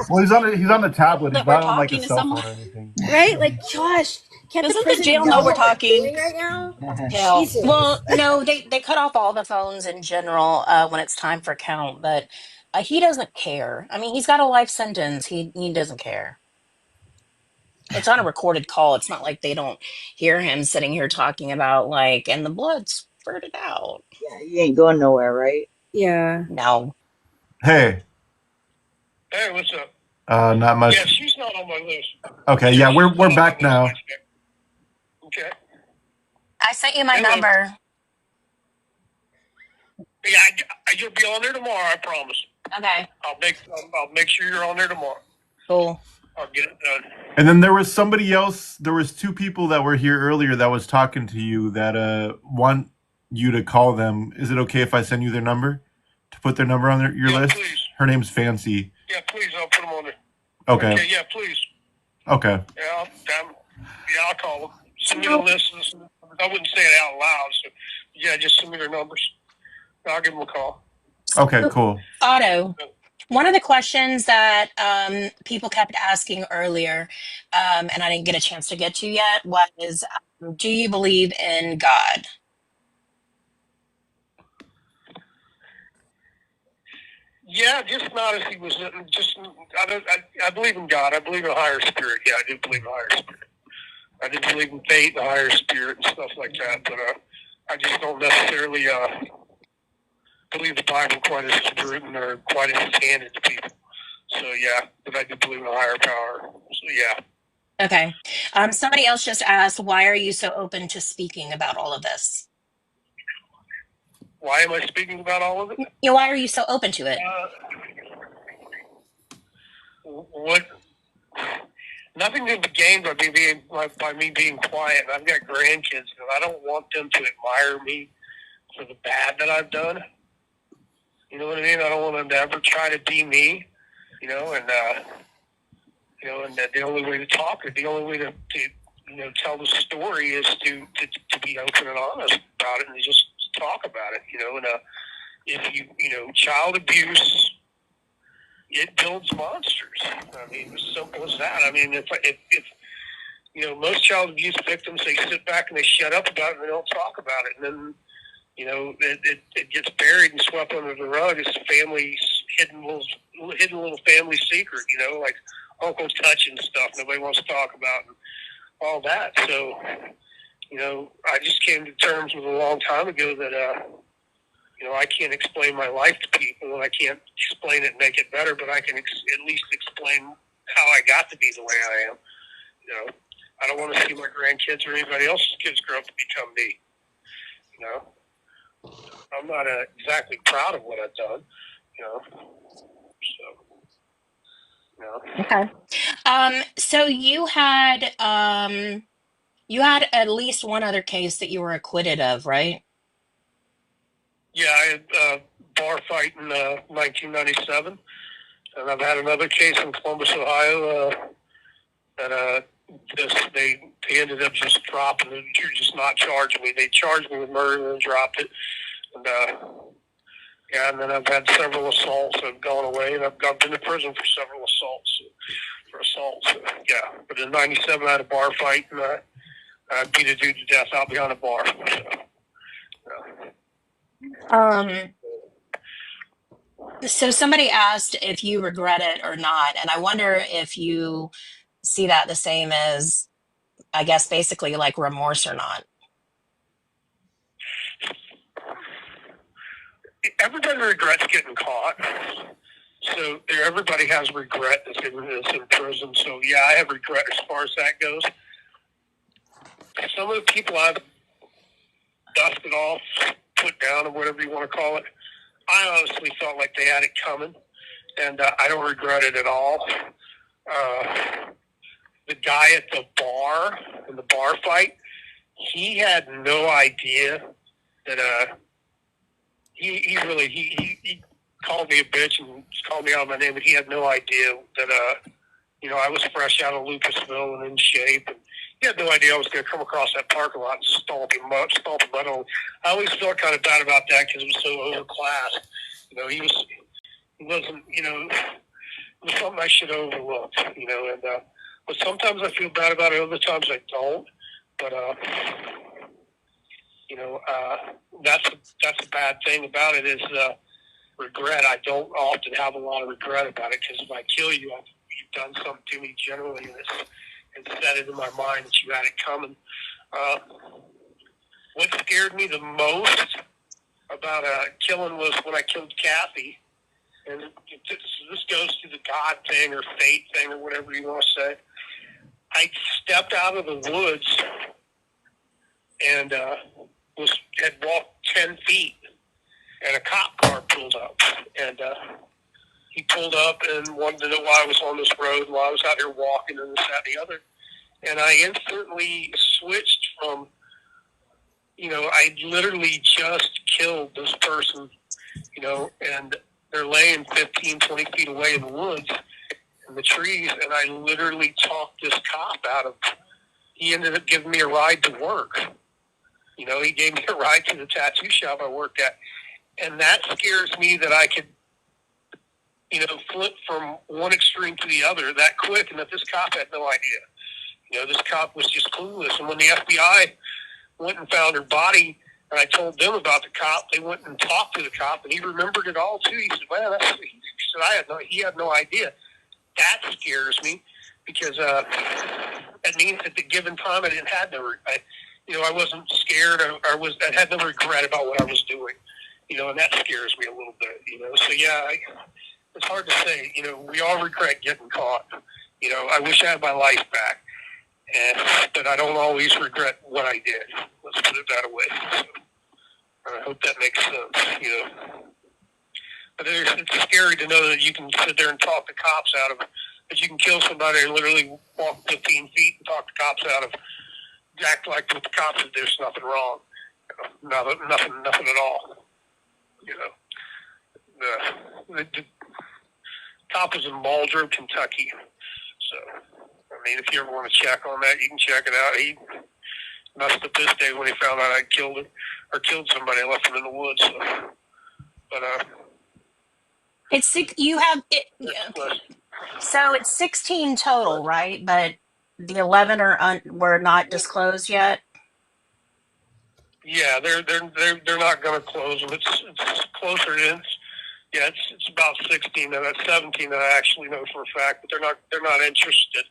Well, he's on the tablet. He's That we're not on like a talking to cell someone. phone or anything. Right? Like, Josh, can't the Doesn't the president jail know know we're what we're talking? doing right now? Hell. Jesus. Well, no, they cut off all the phones in general when it's time for count, but he doesn't care. I mean, he's got a life sentence. He doesn't care. It's on a recorded call. It's not like they don't hear him sitting here talking about and the blood spurted out. Yeah, you ain't going nowhere, right? Yeah. No. Hey, What's up? not much. Yeah, she's not on my list. Okay, yeah, we're back now. Okay. I sent you my Hello. number. Yeah, you'll be on there tomorrow. I promise. Okay. I'll make sure you're on there tomorrow. Cool. I'll get it done. And then there was somebody else. There was 2 people that were here earlier that was talking to you that want you to call them. Is it okay if I send you their number to put their number on your list? Please. Her name's Fancy. Yeah, please. I'll put them on there. Okay. Yeah, please. Okay. Yeah, I'll call them. Send me the list. I wouldn't say it out loud. So, yeah, just send me their numbers. I'll give them a call. Okay, cool. Otto, one of the questions that people kept asking earlier, and I didn't get a chance to get to yet, was do you believe in God? Yeah, just not as he was. I believe in God. I believe in a higher spirit. Yeah, I do believe in a higher spirit. I do believe in fate, a higher spirit, and stuff like that. But I just don't necessarily believe the Bible quite as it's written or quite as it's handed to people. So yeah, but I do believe in a higher power. So yeah. Okay. Somebody else just asked, why are you so open to speaking about all of this? Why am I speaking about all of it? Yeah, why are you so open to it? What? Nothing to be gained by me being quiet. I've got grandkids, and I don't want them to admire me for the bad that I've done. You know what I mean? I don't want them to ever try to be me. And the only way to talk, or the only way to tell the story is to be open and honest about it, and to just talk about it. And if child abuse, it builds monsters. I mean, as simple as that. I mean, if most child abuse victims, they sit back and they shut up about it and they don't talk about it, and then it gets buried and swept under the rug as a family's hidden little family secret. Like Uncle Touch and stuff nobody wants to talk about and all that. So I just came to terms with a long time ago that I can't explain my life to people, and I can't explain it and make it better, but I can at least explain how I got to be the way I am. I don't want to see my grandkids or anybody else's kids grow up to become me. You know, I'm not exactly proud of what I've done. You know, so you know. Okay. So you had at least one other case that you were acquitted of, right? Yeah, I had a bar fight in 1997, and I've had another case in Columbus, Ohio, that they ended up just dropping it. You're just not charging me. They charged me with murder and then dropped it. And yeah, and then I've had several assaults that have gone away, and I've been to prison for several assaults. Yeah, but in '97 I had a bar fight, and I beat a dude to death out behind a bar. So, yeah. So somebody asked if you regret it or not, and I wonder if you see that the same as, I guess, basically like remorse or not. Everybody regrets getting caught. So everybody has regret that's in prison. So yeah, I have regret as far as that goes. Some of the people I've dusted off, put down, or whatever you want to call it, I honestly felt like they had it coming, and I don't regret it at all. The guy at the bar, in the bar fight, he had no idea that he called me a bitch and called me out my name, but he had no idea that I was fresh out of Lucasville and in shape, and he had no idea I was going to come across that parking lot and stomp him on. I always felt kind of bad about that because it was so overclass. He wasn't, it was something I should have overlooked, and but sometimes I feel bad about it, other times I don't. But that's a bad thing about it is regret. I don't often have a lot of regret about it because if I kill you, you've done something to me generally, and it's set into my mind that you had it coming. What scared me the most about killing was when I killed Kathy. And this goes to the God thing or fate thing or whatever you want to say. I stepped out of the woods and had walked 10 feet, and a cop car pulled up. And he pulled up and wanted to know why I was on this road, why I was out here walking, and this, that, and the other. And I instantly switched from, I literally just killed this person, and they're laying 15, 20 feet away in the woods in the trees, and I literally talked this cop out of, he ended up giving me a ride to work. He gave me a ride to the tattoo shop I worked at. And that scares me that I could, flip from one extreme to the other that quick, and that this cop had no idea. This cop was just clueless. And when the FBI went and found her body, and I told them about the cop, they went and talked to the cop, and he remembered it all too. He said, "Well, he had no idea." That scares me because that means at the given time I didn't have I wasn't scared. I had no regret about what I was doing, and that scares me a little bit, So yeah, it's hard to say. We all regret getting caught. I wish I had my life back, but I don't always regret what I did. Let's put it that way. So, I hope that makes sense. But it's scary to know that you can sit there and talk the cops out of it. That you can kill somebody and literally walk 15 feet and talk the cops out of, act like with the cops that there's nothing wrong. Nothing at all. The cop is in Muldrow, Kentucky. So, if you ever want to check on that, you can check it out. He messed up this day when he found out I killed him or killed somebody and left him in the woods. So, but It's six, you have it, yeah, okay. So it's 16 total, right? But the 11 were not disclosed yet. Yeah, they're not going to close them. It's closer to it's about 16 and that's 17 that I actually know for a fact, but they're not interested.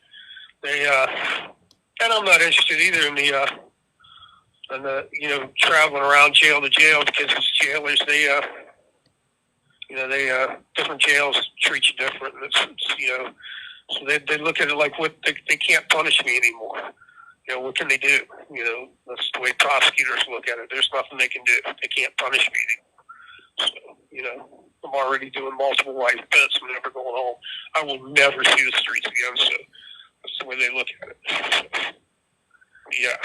They and I'm not interested either in the traveling around jail to jail, because as jailers they different jails treat you different. So they look at it like what they can't punish me anymore. what can they do? That's the way prosecutors look at it. There's nothing they can do. They can't punish me anymore. So, I'm already doing multiple life bits. I'm never going home. I will never see the streets again. So that's the way they look at it. So, yeah.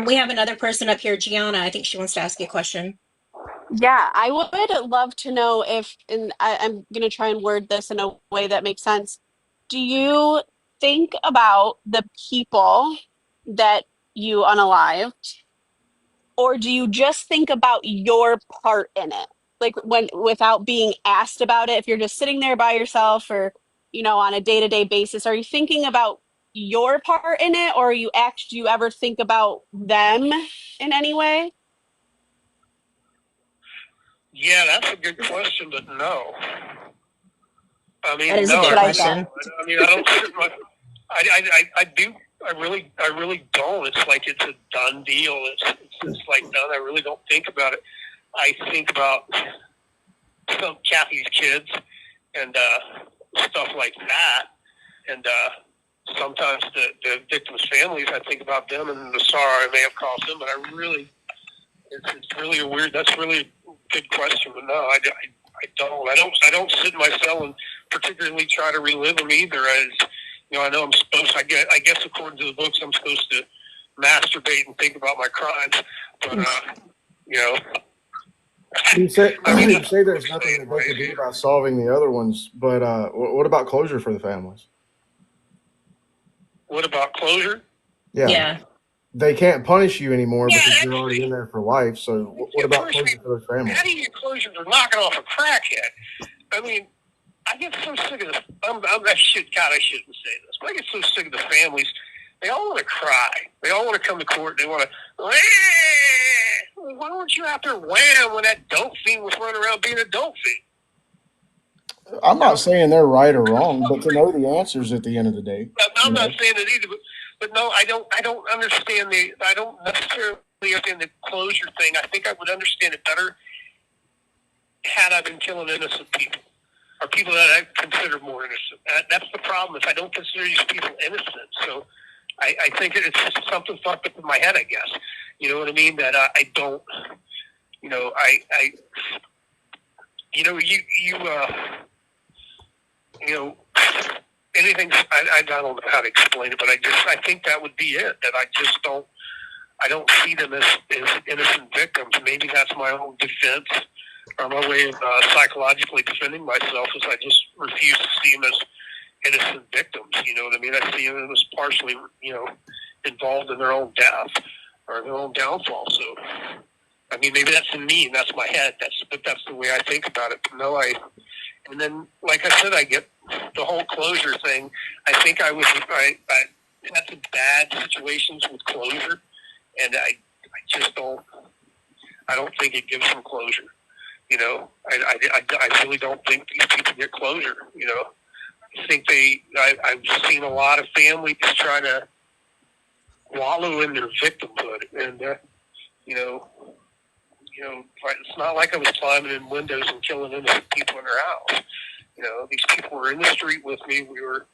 We have another person up here, Gianna. I think she wants to ask you a question. Yeah, I would love to know if, and I'm going to try and word this in a way that makes sense. Do you think about the people that you unalived, or do you just think about your part in it? Like without being asked about it, if you're just sitting there by yourself or, on a day-to-day basis, are you thinking about your part in it, or do you ever think about them in any way? Yeah, that's a good question, but no. I mean, That is no, a good I question. I don't sit my, I do, I really don't. It's like it's a done deal. It's like done. I really don't think about it. I think about some Kathy's kids and stuff like that, and sometimes the victims' families. I think about them and the sorrow I may have caused them. But it's really a weird. That's really a good question. But no, I don't. I don't sit in my cell and particularly try to relive them either. I know I'm supposed. I guess according to the books, I'm supposed to masturbate and think about my crimes. But You say there's nothing that they can do about solving the other ones, but what about closure for the families? What about closure? Yeah. They can't punish you anymore because you're already in there for life. So what about closure for those families? How do you get closure for knocking off a crackhead? I mean, I get so sick of this. I shouldn't say this, but I get so sick of the families. They all want to cry. They all want to come to court. They want to, why weren't you out there wham when that dope fiend was running around being a dope fiend? I'm not saying they're right or wrong, but to know the answers at the end of the day. I'm not saying it either, but no, I don't understand I don't necessarily understand the closure thing. I think I would understand it better had I been killing innocent people, or people that I consider more innocent. That's the problem, is I don't consider these people innocent. So I think it's just something fucked up in my head, I guess. You know what I mean? That I don't, anything, I don't know how to explain it, but I think that would be it. That I don't see them as innocent victims. Maybe that's my own defense, or my way of psychologically defending myself, is I just refuse to see them as innocent victims. You know what I mean? I see them as partially, involved in their own death or their own downfall. So, I mean, maybe that's in me and that's my head. But that's the way I think about it. But no, and then, like I said, I get the whole closure thing. I think I had some bad situations with closure, and I just don't. I don't think it gives them closure. I really don't think these people get closure. I think I've seen a lot of families try to wallow in their victimhood, and it's not like I was climbing in windows and killing innocent people in their house. These people were in the street with me. We were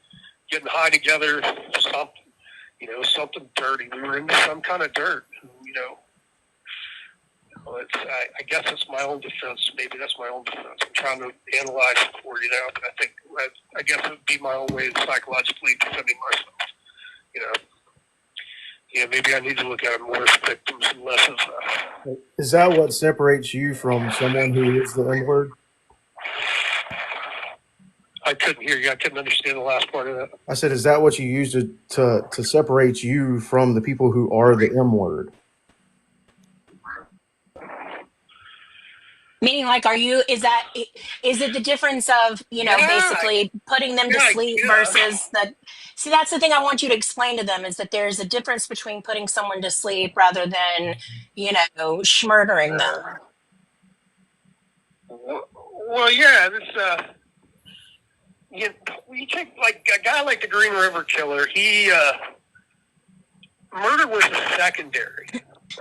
getting high together, something dirty. We were into some kind of dirt. I guess it's my own defense. Maybe that's my own defense. I'm trying to analyze it for you now, but I guess it would be my own way of psychologically defending myself. Maybe I need to look at it more as victims and less as. Is that what separates you from someone who is the N-word? I couldn't hear you. I couldn't understand the last part of that. I said, is that what you use to separate you from the people who are the M-word? Meaning, like, is it the difference of, basically putting them to sleep versus that? See, that's the thing I want you to explain to them, is that there's a difference between putting someone to sleep rather than, schmurdering them. Well, yeah, you take like a guy like the Green River Killer. He murder was a secondary,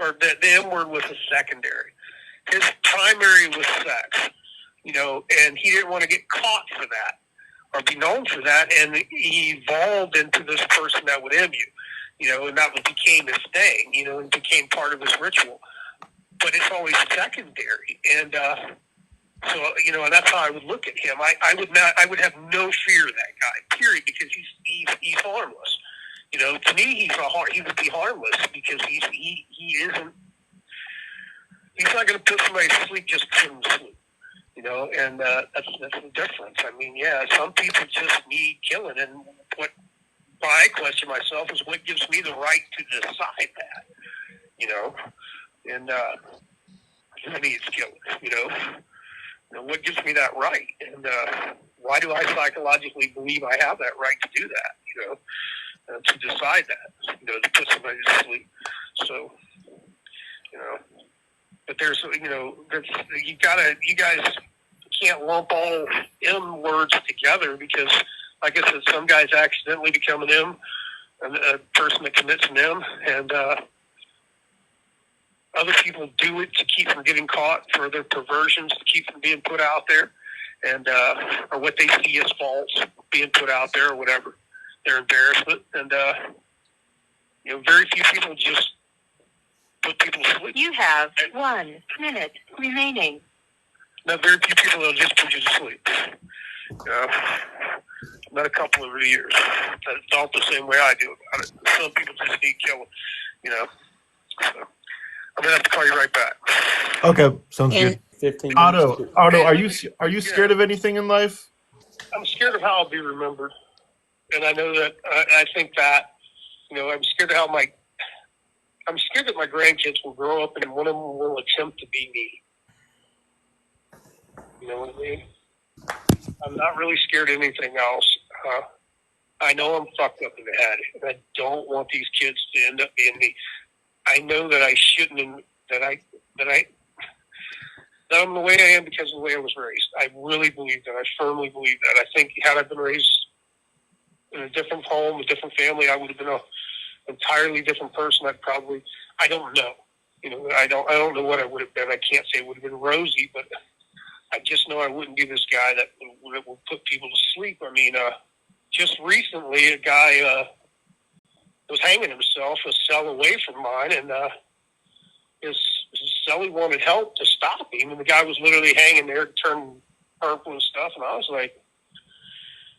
or the M-word was a secondary. His primary was sex, and he didn't want to get caught for that or be known for that, and he evolved into this person that would M you. and that became his thing, and became part of his ritual. But it's always secondary, and and that's how I would look at him. I would have no fear of that guy, period, because he's harmless. To me, he would be harmless because he isn't. He's not going to put somebody to sleep just to put them to sleep. And that's the difference. I mean, yeah, some people just need killing, and what I question myself is what gives me the right to decide that. And who needs killing? What gives me that right? And why do I psychologically believe I have that right to do that? To decide that, to put somebody to sleep. So, but there's, you guys can't lump all M words together because, like I said, some guys accidentally become an M, a person that commits an M, and other people do it to keep from getting caught for their perversions, to keep from being put out there, and or what they see as faults being put out there or whatever, their embarrassment. And very few people just put people to sleep. You have 1 minute remaining. Now, very few people will just put you to sleep. Met a couple over the years that felt the same way I do about it. Some people just need killing, So I'm gonna have to call you right back. Okay, sounds good. 15 Otto, minutes. are you scared of anything in life? I'm scared of how I'll be remembered, and I know that. I think that I'm scared of I'm scared that my grandkids will grow up and one of them will attempt to be me. You know what I mean? I'm not really scared of anything else. I know I'm fucked up in the head, and I don't want these kids to end up being me. I know that I shouldn't, that I'm the way I am because of the way I was raised. I really believe that. I firmly believe that. I think had I been raised in a different home, a different family, I would have been an entirely different person. I don't know. I don't know what I would have been. I can't say it would have been rosy, but I just know I wouldn't be this guy that would put people to sleep. I mean, just recently, a guy was hanging himself a cell away from mine, and his cellie wanted help to stop him, and the guy was literally hanging there, turning purple and stuff, and I was like,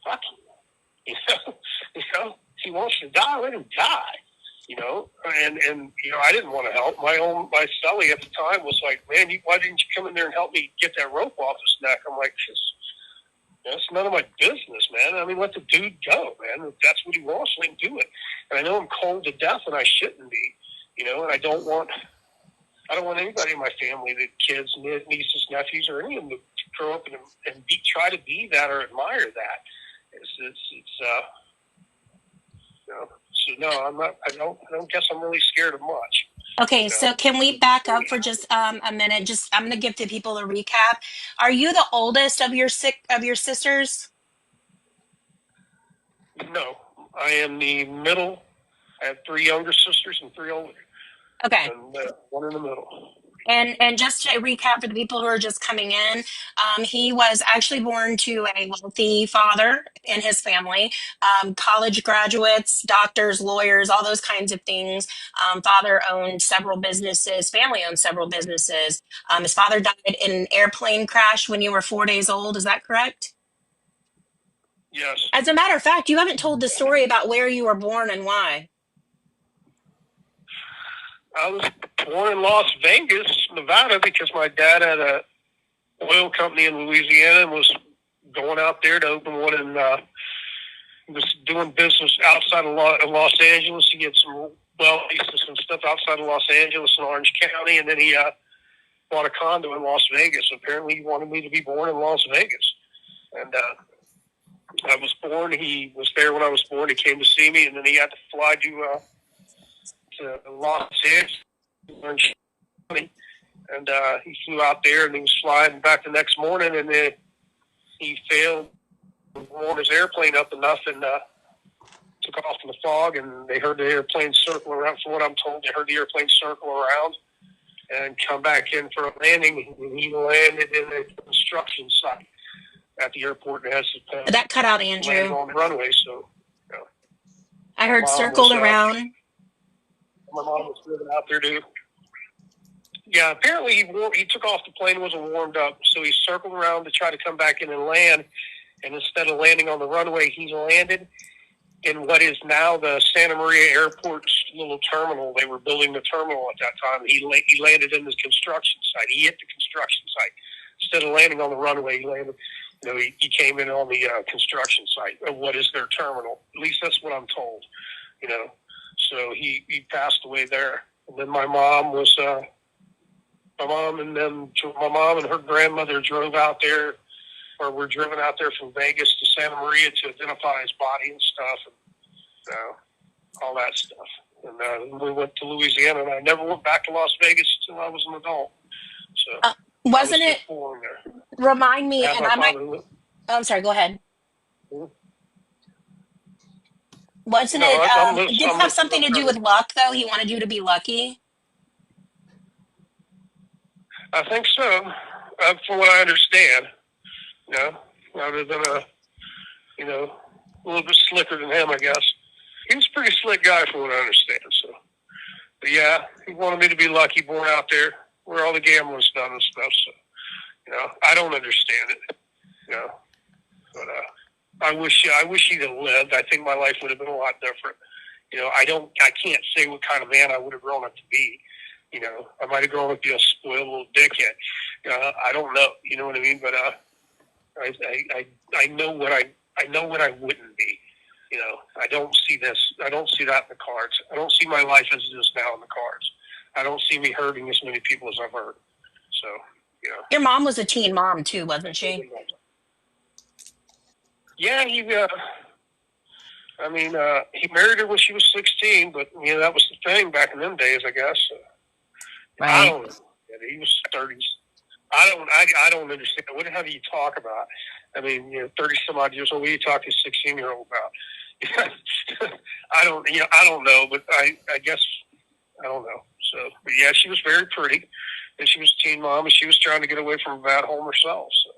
fuck him. If he wants to die, let him die. And I didn't want to help. My cellie at the time was like, man, why didn't you come in there and help me get that rope off his neck? I'm like, that's none of my business, man. I mean, let the dude go, man. If that's what he wants, let him do it. And I know I'm cold to death, and I shouldn't be, and I don't want anybody in my family, the kids, nieces, nephews, or any of them to grow up and try to be that or admire that. So no, I'm not. I don't guess I'm really scared of much. Okay, so can we back up for just a minute? I'm going to give the people a recap. Are you the oldest of your sisters? No, I am the middle. I have 3 younger sisters and 3 older. Okay. And one in the middle. And just to recap for the people who are just coming in, he was actually born to a wealthy father in his family, college graduates, doctors, lawyers, all those kinds of things. Father owned several businesses, family owned several businesses. His father died in an airplane crash when you were 4 days old. Is that correct? Yes. As a matter of fact, you haven't told the story about where you were born and why. I was born in Las Vegas, Nevada, because my dad had a oil company in Louisiana and was going out there to open one, and was doing business outside of Los Angeles to get some some stuff outside of Los Angeles and Orange County, and then he bought a condo in Las Vegas. Apparently, he wanted me to be born in Las Vegas, and I was born. He was there when I was born. He came to see me, and then he had to fly to Los Angeles, and he flew out there, and he was flying back the next morning, and then he failed to warm his airplane up enough and took off in the fog, and they heard the airplane circle around. From what I'm told, they heard the airplane circle around and come back in for a landing, and he landed in a construction site at the airport, and has That cut out, land Andrew. on the runway. So I heard Mom circled was, around. My mom was driven out there to. Yeah, apparently he took off the plane, wasn't warmed up, so he circled around to try to come back in and land. And instead of landing on the runway, he landed in what is now the Santa Maria Airport's little terminal. They were building the terminal at that time. He landed in the construction site. He hit the construction site. Instead of landing on the runway, he landed. He came in on the construction site of what is their terminal. At least that's what I'm told. So he passed away there. And then my mom and her grandmother drove out there, or were driven out there from Vegas to Santa Maria to identify his body and stuff, and all that stuff. And we went to Louisiana, and I never went back to Las Vegas until I was an adult. So wasn't it? Born there. Remind me, and I might. Oh, I'm sorry. Go ahead. Hmm? Wasn't No, it? Did it have something to do with luck, though? He wanted you to be lucky. I think so, from what I understand. I would have been a little bit slicker than him, I guess. He was a pretty slick guy, from what I understand. So, but yeah, he wanted me to be lucky, born out there where all the gambling's done and stuff. So, I don't understand it. But I wish he'd have lived. I think my life would have been a lot different. I can't say what kind of man I would have grown up to be. I might have grown up to be a spoiled little dickhead. I don't know. You know what I mean? But I know what I wouldn't be. I don't see this. I don't see that in the cards. I don't see my life as it is now in the cards. I don't see me hurting as many people as I've hurt. So, Your mom was a teen mom too, wasn't she? Yeah, he married her when she was 16, but that was the thing back in them days, I guess. Right. I don't know. He was 30s. I don't understand. What the hell do you talk about? 30 some odd years old. What do you talk to a 16-year-old about? I don't know, but I guess I don't know. So, but yeah, she was very pretty, and she was a teen mom, and she was trying to get away from a bad home herself. So,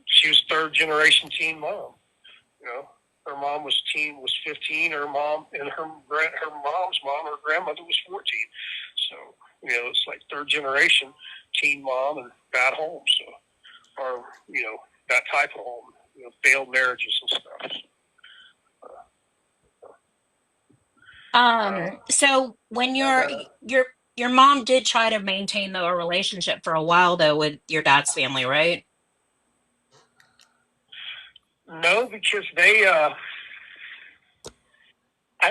she was third generation teen mom. Her mom was 15. Her mom and her mom's mom, her grandmother, was 14. So, it's like third generation teen mom and bad home. So, or that type of home, failed marriages and stuff. So when your mom did try to maintain a relationship for a while though with your dad's family, right? No, because I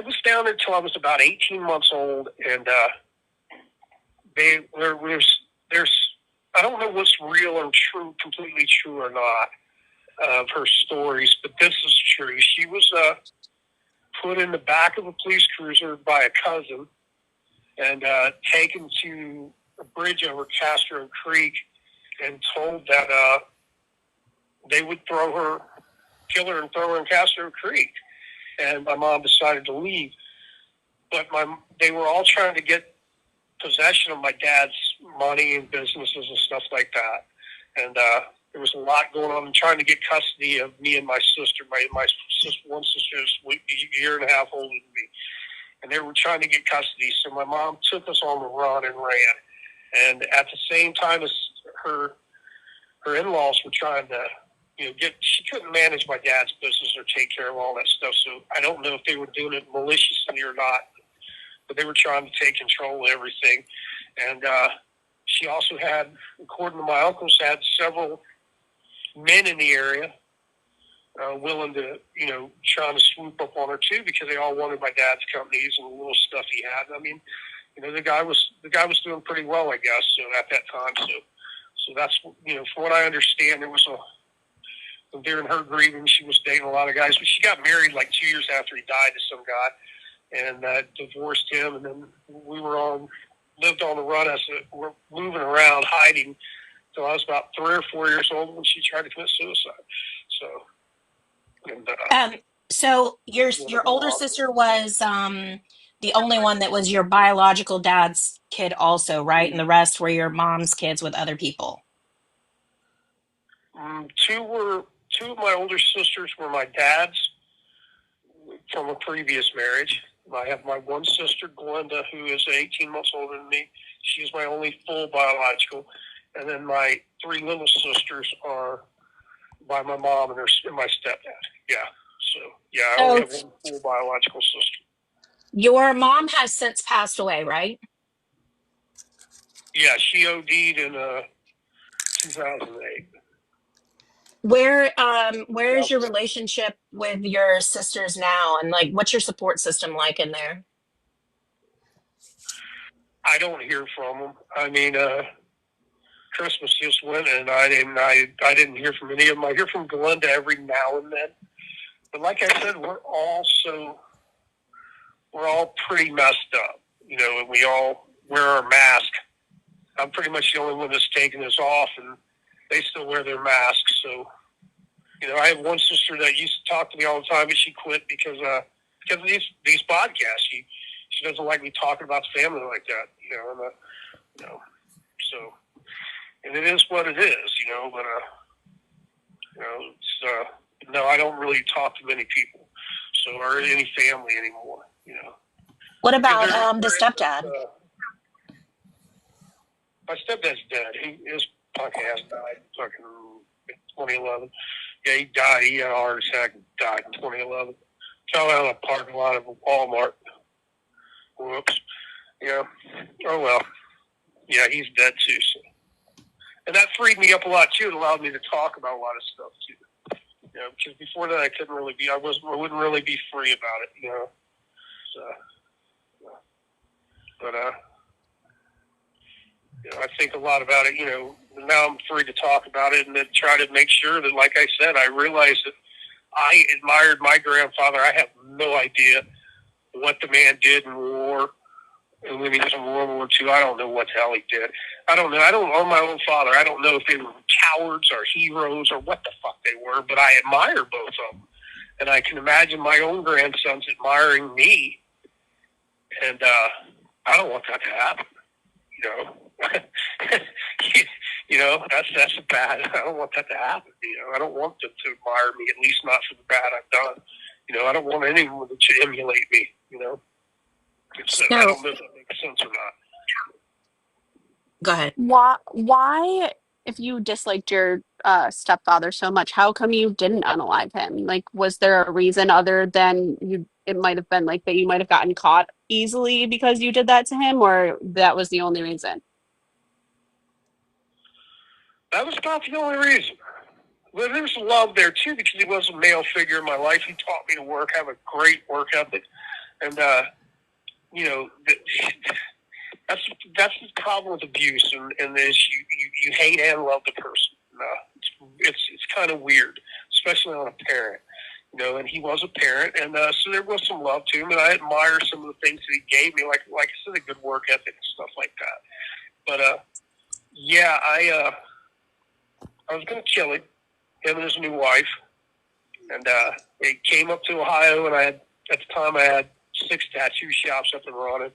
was down there until I was about 18 months old, and there's I don't know what's real and true, completely true or not, of her stories, but this is true. She was put in the back of a police cruiser by a cousin and taken to a bridge over Castro Creek and told that they would kill her and throw her in Castro Creek. And my mom decided to leave. But they were all trying to get possession of my dad's money and businesses and stuff like that. And there was a lot going on, trying to get custody of me and my sister. My sister, one sister is a year and a half older than me. And they were trying to get custody. So my mom took us on the run and ran. And at the same time as her in-laws were trying to, she couldn't manage my dad's business or take care of all that stuff. So I don't know if they were doing it maliciously or not, but they were trying to take control of everything. And she also had, according to my uncles, had several men in the area willing to, trying to swoop up on her too, because they all wanted my dad's companies and the little stuff he had. The guy was doing pretty well, I guess, so at that time. So that's, from what I understand, there was during her grieving, she was dating a lot of guys, but she got married like 2 years after he died to some guy, and divorced him, and then we lived on the run as we're moving around, hiding, until I was about 3 or 4 years old when she tried to commit suicide. So your older sister was the only one that was your biological dad's kid also, right? And the rest were your mom's kids with other people. Two of my older sisters were my dad's from a previous marriage, I have my one sister, Glenda, who is 18 months older than me. She's my only full biological. And then my 3 little sisters are by my mom and my stepdad. Yeah. So, yeah, I only have one full biological sister. Your mom has since passed away, right? Yeah, she OD'd in 2008. Where is your relationship with your sisters now, and like what's your support system like in there? I don't hear from them. I mean, Christmas just went, and I didn't hear from any of them. I hear from Glenda every now and then, but like I said, we're all pretty messed up, you know, and we all wear our mask. I'm pretty much the only one that's taking this off, and they still wear their masks. So, you know, I have one sister that used to talk to me all the time, but she quit because of these podcasts. She doesn't like me talking about the family like that, you know, and you know, so, and it is what it is, you know, but you know, it's no, I don't really talk to many people, so, or any family anymore, you know. What about the stepdad? My stepdad's dead. His punk ass died fucking 2011. Yeah, he died. He had a heart attack and died in 2011. Fell out of a parking lot of Walmart. Whoops. Yeah. Oh, well. Yeah, he's dead too. So. And that freed me up a lot too. It allowed me to talk about a lot of stuff too. You know, because before that I wouldn't really be free about it, you know. So, but, you know, I think a lot about it, you know. Now I'm free to talk about it and then try to make sure that, like I said, I realize that I admired my grandfather. I have no idea what the man did in war. And when he was in World War II, I don't know what the hell he did. I don't know. I don't own my own father. I don't know if they were cowards or heroes or what the fuck they were, but I admire both of them. And I can imagine my own grandsons admiring me. And I don't want that to happen, you know. You know, that's bad. I don't want that to happen. You know, I don't want them to admire me, at least not for the bad I've done. You know, I don't want anyone to emulate me. You know, I don't know if that makes sense or not. Go ahead. Why, if you disliked your stepfather so much, how come you didn't unalive him? Like, was there a reason other than it might have been like that you might have gotten caught easily because you did that to him, or that was the only reason? That was not the only reason. Well, there was love there too because he was a male figure in my life. He taught me to work, have a great work ethic, and you know, that's the problem with abuse, and is you hate and love the person. It's kind of weird, especially on a parent. You know, and he was a parent, and so there was some love to him, and I admire some of the things that he gave me, like I said, a good work ethic and stuff like that. But yeah, I was going to kill him and his new wife, and he came up to Ohio, and at the time I had 6 tattoo shops up and running.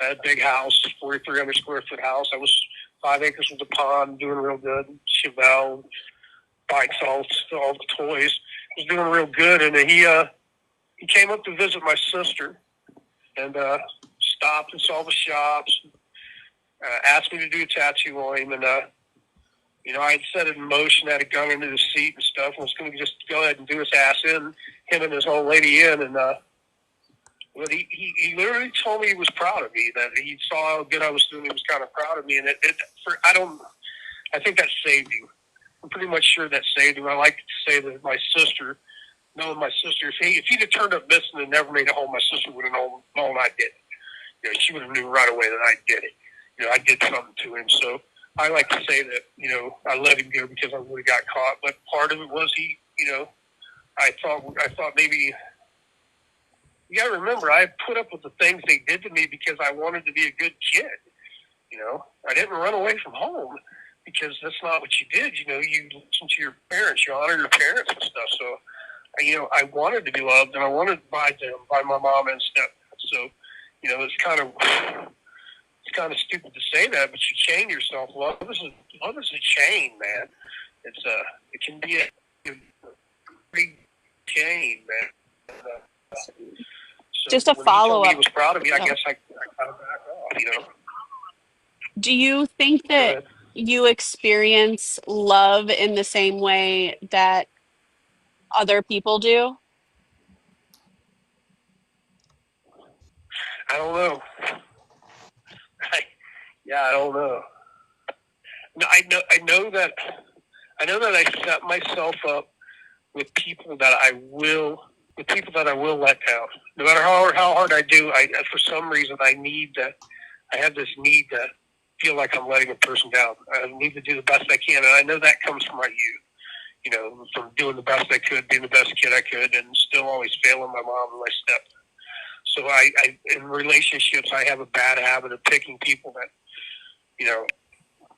I had a big house, 4,300 square foot house. I was 5 acres with a pond, doing real good. Chevelle, bikes, all the toys. I was doing real good, and he came up to visit my sister, and stopped and saw the shops, asked me to do a tattoo on him, and you know, I had set it in motion, had a gun under the seat and stuff, and was going to just go ahead and do his ass in, him and his old lady in, and but he literally told me he was proud of me, that he saw how good I was doing. He was kind of proud of me, and I think that saved him. I'm pretty much sure that saved him. I like to say that my sister, knowing my sister, if he'd have turned up missing and never made it home, my sister would have known I did it. You know, she would have knew right away that I did it. You know, I did something to him. So I like to say that, you know, I let him go because I really got caught. But part of it was I thought maybe. You got to remember, I put up with the things they did to me because I wanted to be a good kid. You know, I didn't run away from home because that's not what you did. You know, you listen to your parents, you honor your parents and stuff. So, you know, I wanted to be loved, and I wanted by my mom and step. So, you know, it's kind of stupid to say that, but you chain yourself. Love is a chain, man. It can be a big chain, man. So Just a when he told me he follow-up. was proud of me, I Oh. guess I kind of backed off, you know. Do you think Go that ahead. you experience love in the same way that other people do? I don't know. Yeah, I don't know. No, I know that I set myself up with people that I will let down. No matter how hard I do, for some reason I have this need to feel like I'm letting a person down. I need to do the best I can, and I know that comes from my youth. You know, from doing the best I could, being the best kid I could, and still always failing my mom and my step. So in relationships, I have a bad habit of picking people that, you know,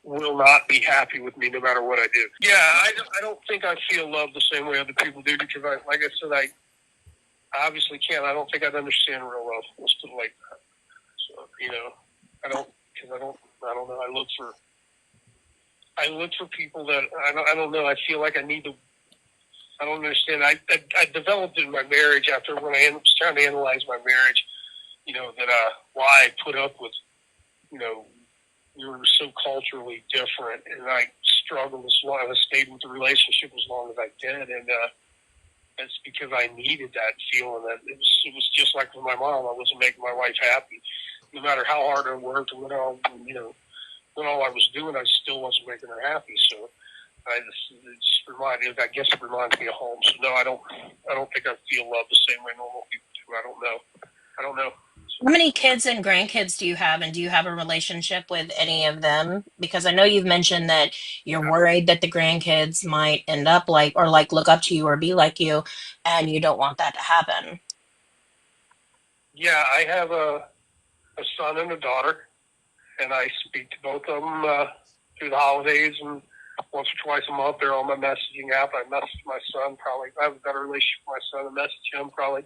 will not be happy with me no matter what I do. Yeah, I don't think I feel love the same way other people do because, like I said, I obviously can't. I don't think I'd understand real love. Let's put it like that. So, you know, I don't know. I look for people that I don't know. I feel like I need to. I don't understand. I developed in my marriage after when I was trying to analyze my marriage. You know that why I put up with, you know, we were so culturally different, and I struggled as long. I stayed with the relationship as long as I did, and it's because I needed that feeling that it was just like with my mom. I wasn't making my wife happy, no matter how hard I worked and what all I was doing. I still wasn't making her happy. So I guess it reminds me of home. So no, I don't think I feel love the same way normal people do. I don't know. How many kids and grandkids do you have, and do you have a relationship with any of them? Because I know you've mentioned that you're worried that the grandkids might end up like, or like look up to you or be like you, and you don't want that to happen. Yeah, I have a son and a daughter, and I speak to both of them through the holidays and once or twice a month. They're on my messaging app. I message my son probably. I have a better relationship with my son. I message him probably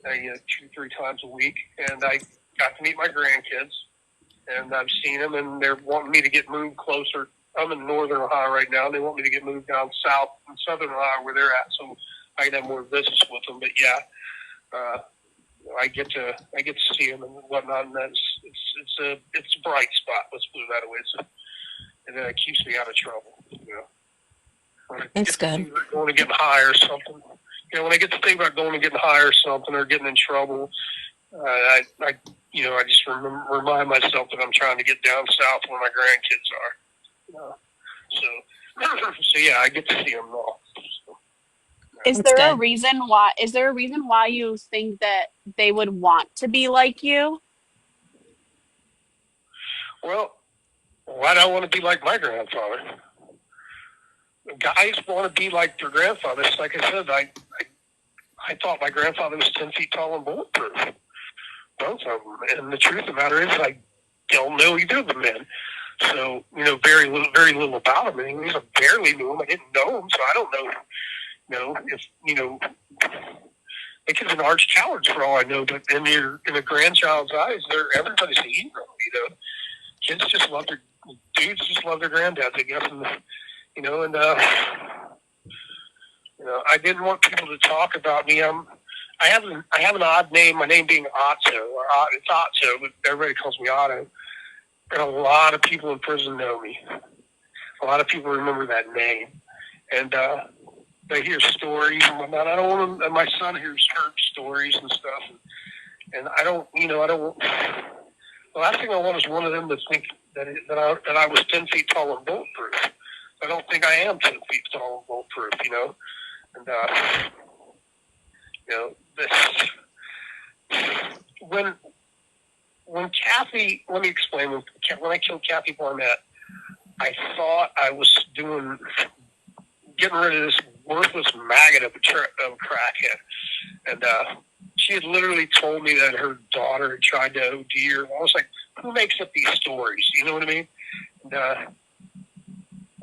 2-3 times a week, and I got to meet my grandkids, and I've seen them, and they're wanting me to get moved closer. I'm in northern Ohio right now. And they want me to get moved down south in southern Ohio where they're at, so I can have more visits with them. But yeah, I get to see them and whatnot, and it's a bright spot. Let's put it that way. And it keeps me out of trouble. You know, when I It's get to good. think about going and getting high or something. You know, when I get to think about going and getting high or something or getting in trouble, I just remind myself that I'm trying to get down south where my grandkids are. You know? So yeah, I get to see them all. So, Is It's there a good. reason why you think that they would want to be like you? well, why do I want to be like my grandfather? Guys want to be like their grandfathers. Like I said, I thought my grandfather was 10 feet tall and bulletproof. Both of them. And the truth of the matter is, I don't know either of the men. So, you know, very little about him. I mean, I barely knew him. I didn't know him, so I don't know, if, the kid's an arch coward for all I know. But in a grandchild's eyes, everybody's a hero, Kids just love dudes just love their granddads, I guess. And, I didn't want people to talk about me. I have an odd name. My name being Otto, it's Otto, but everybody calls me Otto. And a lot of people in prison know me. A lot of people remember that name, and they hear stories and whatnot. I don't want them. And my son hears stories and stuff, and I don't. The last thing I want is one of them to think that I was 10 feet tall and bulletproof. I don't think I am 10 feet tall and bulletproof. And when Kathy, let me explain. When I killed Kathy Barnett, I thought I was getting rid of this worthless maggot of a crackhead. And she had literally told me that her daughter had tried to OD her. I was like, who makes up these stories? You know what I mean?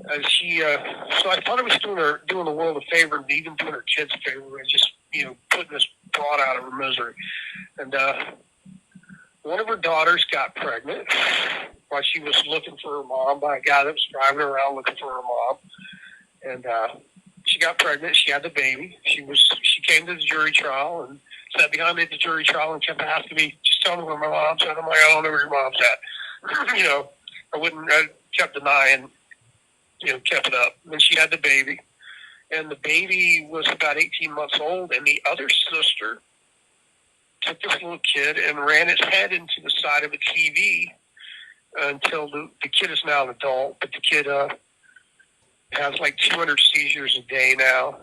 And so I thought I was doing the world a favor and even doing her kids a favor. And just, putting this broad out of her misery. And one of her daughters got pregnant while she was looking for her mom by a guy that was driving around looking for her mom. And she got pregnant. She had the baby. She came to the jury trial and sat behind me at the jury trial and kept asking me, just tell me where my mom's at. I'm like, I don't know where your mom's at. I kept denying, kept it up. And then she had the baby. And the baby was about 18 months old, and the other sister took this little kid and ran its head into the side of a TV until the kid is now an adult, but the kid has like 200 seizures a day now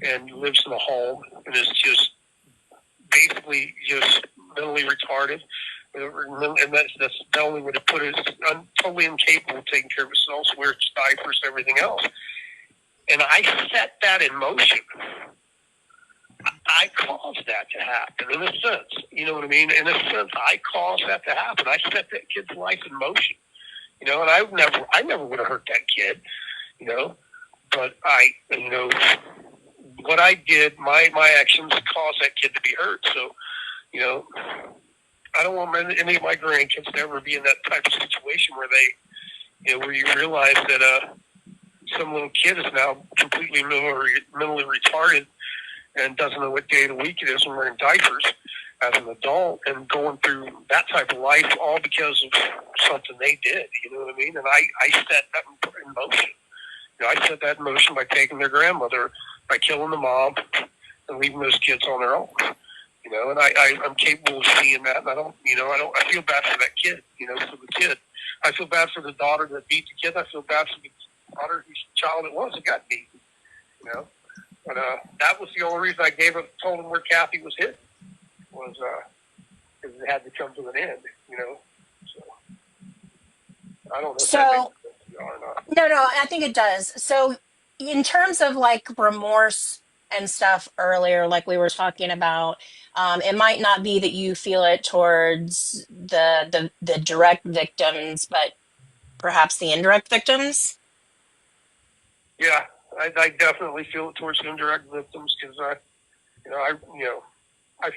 and lives in a home and is just basically just mentally retarded. And that's the only way to put it. I'm totally incapable of taking care of itself, wears diapers, everything else. And I set that in motion. I caused that to happen, in a sense. You know what I mean? In a sense, I caused that to happen. I set that kid's life in motion. And I never would have hurt that kid, But what I did, my actions caused that kid to be hurt. So, I don't want any of my grandkids to ever be in that type of situation where where you realize that some little kid is now completely mentally retarded and doesn't know what day of the week it is and wearing diapers as an adult and going through that type of life all because of something they did. You know what I mean? And I set that in motion. I set that in motion by taking their grandmother, by killing the mom and leaving those kids on their own. And I'm capable of seeing that, and I feel bad for that kid, for the kid. I feel bad for the daughter that beat the kid. I feel bad for the daughter whose child it was that got beaten, But that was the only reason I told him where Kathy was hidden, was because it had to come to an end, So I don't know if that makes sense to you or not. No, I think it does. So in terms of like remorse and stuff earlier, like we were talking about, it might not be that you feel it towards the direct victims, but perhaps the indirect victims. Yeah, I definitely feel it towards the indirect victims because I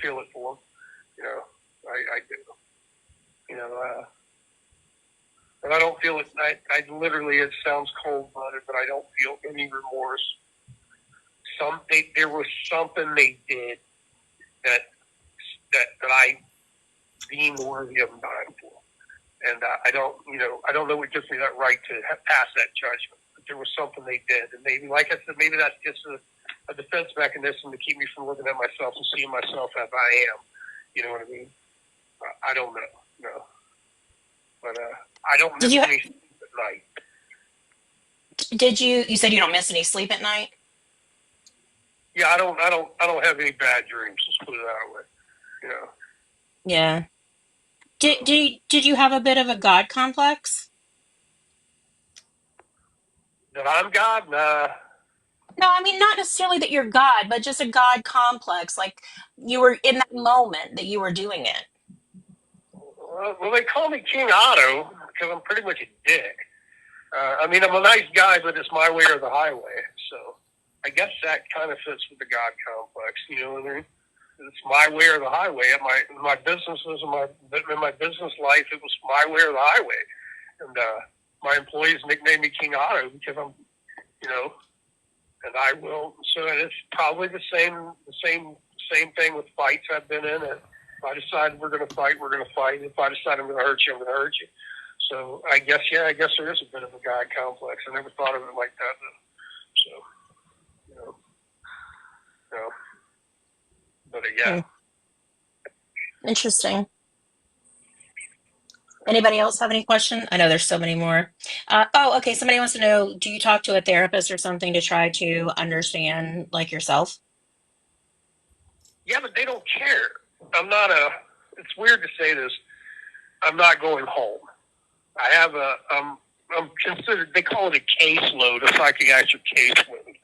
feel it for them. I do. And I don't feel it. I literally, it sounds cold-blooded, but I don't feel any remorse. There was something they did that I deemed worthy of dying for, and I don't know what gives me that right to pass that judgment. But there was something they did, and maybe, like I said, maybe that's just a defense mechanism to keep me from looking at myself and seeing myself as I am. You know what I mean? I don't know. No. But I don't miss any sleep at night. Did you said you don't miss any sleep at night? Yeah, I don't have any bad dreams. Let's put it that way. Yeah. Did you have a bit of a God complex? That I'm God? Nah. No, I mean not necessarily that you're God, but just a God complex. Like you were in that moment that you were doing it. Well, they call me King Otto because I'm pretty much a dick. I'm a nice guy, but it's my way or the highway. So I guess that kind of fits with the God complex. You know what I mean? It's my way or the highway. My businesses in my business life, it was my way or the highway. And my employees nicknamed me King Otto because I'm, and I will. So it's probably the same thing with fights I've been in. And if I decide we're going to fight, we're going to fight. If I decide I'm going to hurt you, I'm going to hurt you. So I guess there is a bit of a God complex. I never thought of it like that. So, but yeah. Interesting. Anybody else have any question? I know there's so many more. Okay. Somebody wants to know, do you talk to a therapist or something to try to understand like yourself? Yeah, but they don't care. It's weird to say this. I'm not going home. I have I'm considered, they call it a caseload, a psychiatric caseload.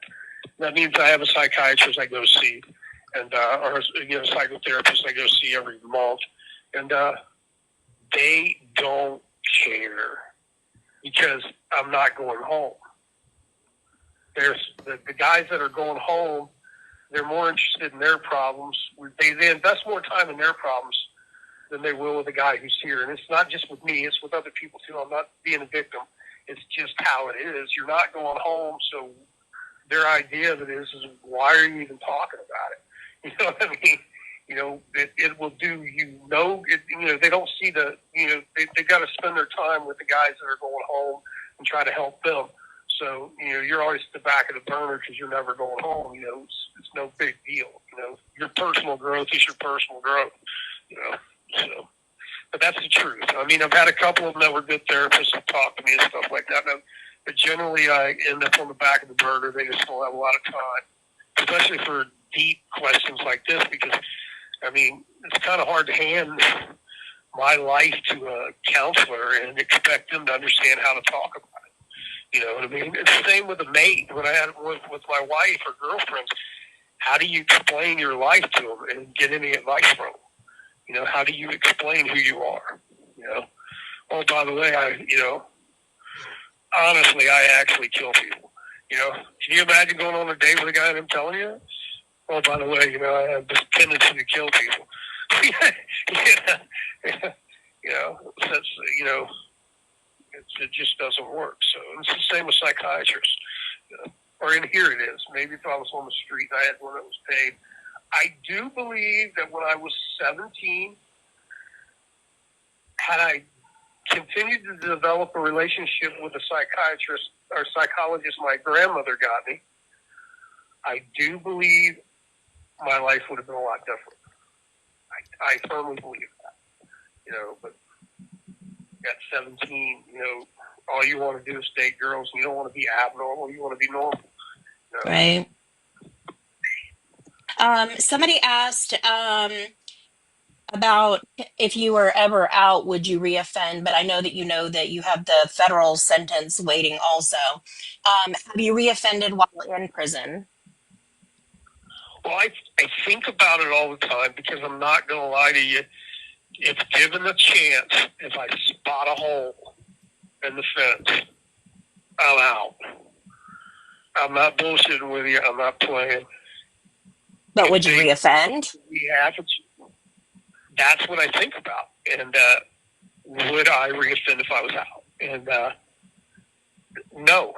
That means I have a psychiatrist I go see, and or a psychotherapist I go see every month, and they don't care because I'm not going home. There's the guys that are going home. They're more interested in their problems. They invest more time in their problems than they will with the guy who's here. And it's not just with me, it's with other people too. I'm not being a victim. It's just how it is. You're not going home, so their idea of it is why are you even talking about it? You know what I mean? You know, it will do, they don't see they got to spend their time with the guys that are going home and try to help them. So, you're always at the back of the burner because you're never going home. It's no big deal. Your personal growth is your personal growth, so. But that's the truth. I mean, I've had a couple of them that were good therapists that talk to me and stuff like that. But generally, I end up on the back of the burner. They just don't have a lot of time, especially for deep questions like this, because, I mean, it's kind of hard to hand my life to a counselor and expect them to understand how to talk about it. You know what I mean? It's the same with a mate. When I had with my wife or girlfriends, how do you explain your life to them and get any advice from them? How do you explain who you are? Oh, by the way, honestly, I actually kill people. Can you imagine going on a date with a guy and him telling you? Oh, by the way, I have this tendency to kill people. It just doesn't work. So it's the same with psychiatrists. Or in here it is. Maybe if I was on the street and I had one that was paid. I do believe that when I was 17, had I continued to develop a relationship with a psychiatrist or psychologist my grandmother got me, I do believe my life would have been a lot different. I firmly believe that. But at 17, all you want to do is date girls, and you don't want to be abnormal, you want to be normal. Right. Somebody asked about if you were ever out, would you reoffend? But I know that you have the federal sentence waiting also. Have you reoffended while in prison? Well, I think about it all the time because I'm not going to lie to you. If given the chance, if I spot a hole in the fence, I'm out. I'm not bullshitting with you. I'm not playing. But would you reoffend? That's what I think about. And would I reoffend if I was out? And no.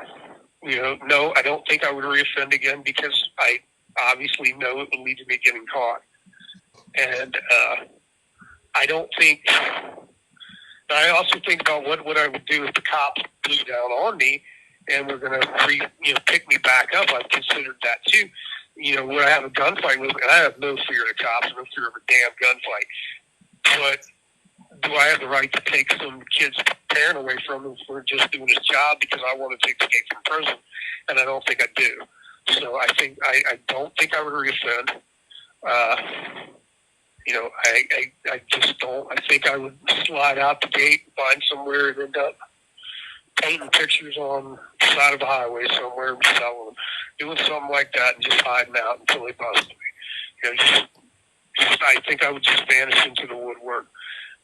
No, I don't think I would reoffend again because I obviously know it would lead to me getting caught. And I don't think... I also think about what I would do if the cops blew down on me and were going to pick me back up. I've considered that too. Would I have a gunfight with them? And I have no fear of the cops, no fear of a damn gunfight. But do I have the right to take some kid's parent away from him for just doing his job because I wanted to escape from prison? And I don't think I do. So I don't think I would reoffend. I just don't. I think I would slide out the gate, find somewhere, and end up painting pictures on the side of the highway somewhere and selling them, doing something like that, and just hiding out until they bust me. I think I would just vanish into the woodwork,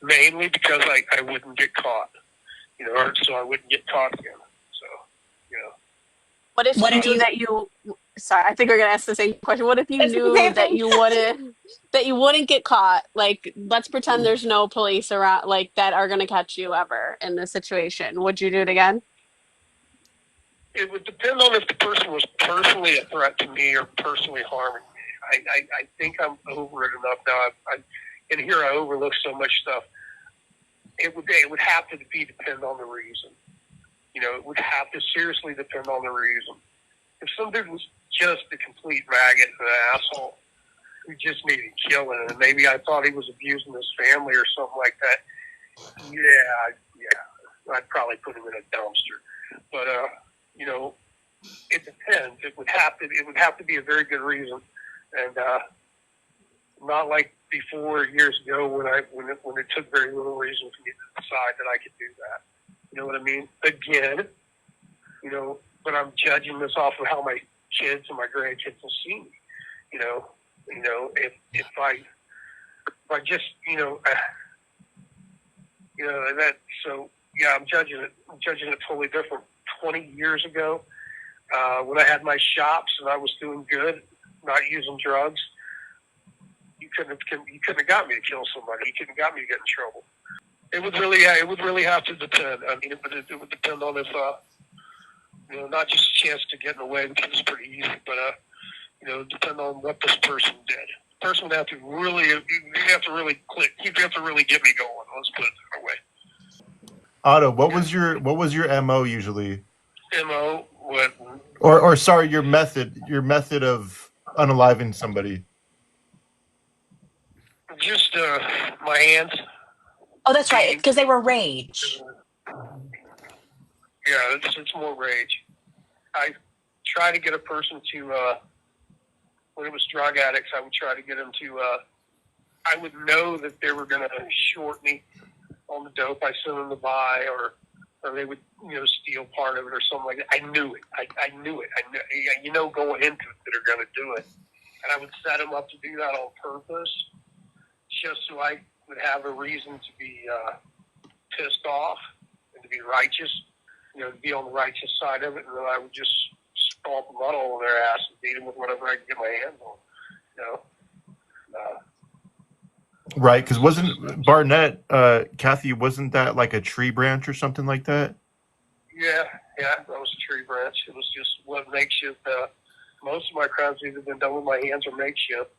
mainly because I wouldn't get caught, so I wouldn't get caught again. So, What if you knew that you? Sorry, I think we're gonna ask the same question. What if you knew that you wouldn't get caught? Like, let's pretend there's no police around, like that are gonna catch you ever in this situation. Would you do it again? It would depend on if the person was personally a threat to me or personally harming me. I think I'm over it enough now. In here I overlook so much stuff. It would have to depend on the reason. It would have to seriously depend on the reason. If some dude was just a complete maggot and an asshole who just needed killing, and maybe I thought he was abusing his family or something like that, yeah, I'd probably put him in a dumpster. But it depends. It would have to be a very good reason, and not like before years ago when it took very little reason for me to decide that I could do that. You know what I mean? Again, but I'm judging this off of how my kids and my grandkids will see me. If I just that. So yeah, I'm judging it totally different. 20 years ago, when I had my shops and I was doing good, not using drugs, you couldn't have got me to kill somebody. You couldn't have got me to get in trouble. It would really have to depend. I mean, it would depend on if, not just a chance to get away, which is pretty easy, but, depend on what this person did. person would have to really, you'd have to really click. You'd have to really get me going. Let's put it that way. Otto, what was your MO usually? MO, what? Or sorry, your method of unaliving somebody. Just my hands. Oh, that's right, because they were rage. Yeah, it's more rage. I try to get a person to, when it was drug addicts, I would try to get them to, I would know that they were going to short me on the dope I sent them to buy, or they would, steal part of it or something like that. I knew it. I knew it. Going into it that they're going to do it. And I would set them up to do that on purpose, just so I would have a reason to be pissed off and to be righteous, to be on the righteous side of it. And then I would just stomp them all on their ass and beat them with whatever I could get my hands on. Right, because wasn't Barnett, Kathy, wasn't that like a tree branch or something like that? Yeah, that was a tree branch. It was just what makeshift. Most of my crimes have either been done with my hands or makeshift.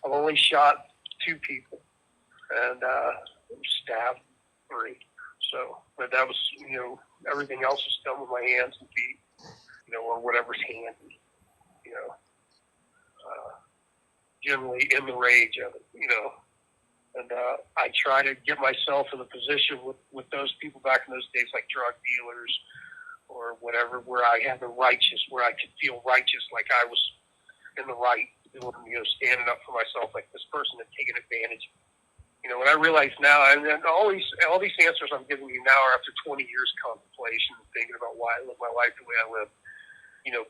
I've only shot 2 people and stabbed 3. So, but that was, everything else is done with my hands and feet, or whatever's handy, generally in the rage of it, And I try to get myself in a position with those people back in those days, like drug dealers or whatever, where I had where I could feel righteous, like I was in the right, standing up for myself, like this person had taken advantage of me. What I realize now, and all these answers I'm giving you now are after 20 years contemplation and thinking about why I live my life the way I live.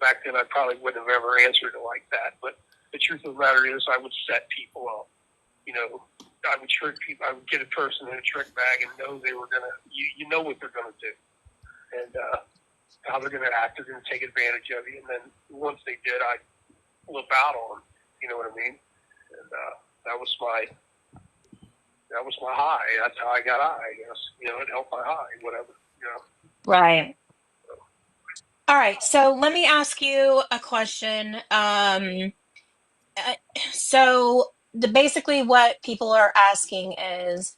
Back then I probably wouldn't have ever answered it like that. But the truth of the matter is I would set people up. I would trick people. I would get a person in a trick bag and know they were going to, you know what they're going to do. And how they're going to act. They're going to take advantage of you. And then once they did, I'd flip out on them. You know what I mean? And that was my high. That's how I got high, I guess. It helped my high, whatever. Right. All right. So let me ask you a question. So basically what people are asking is,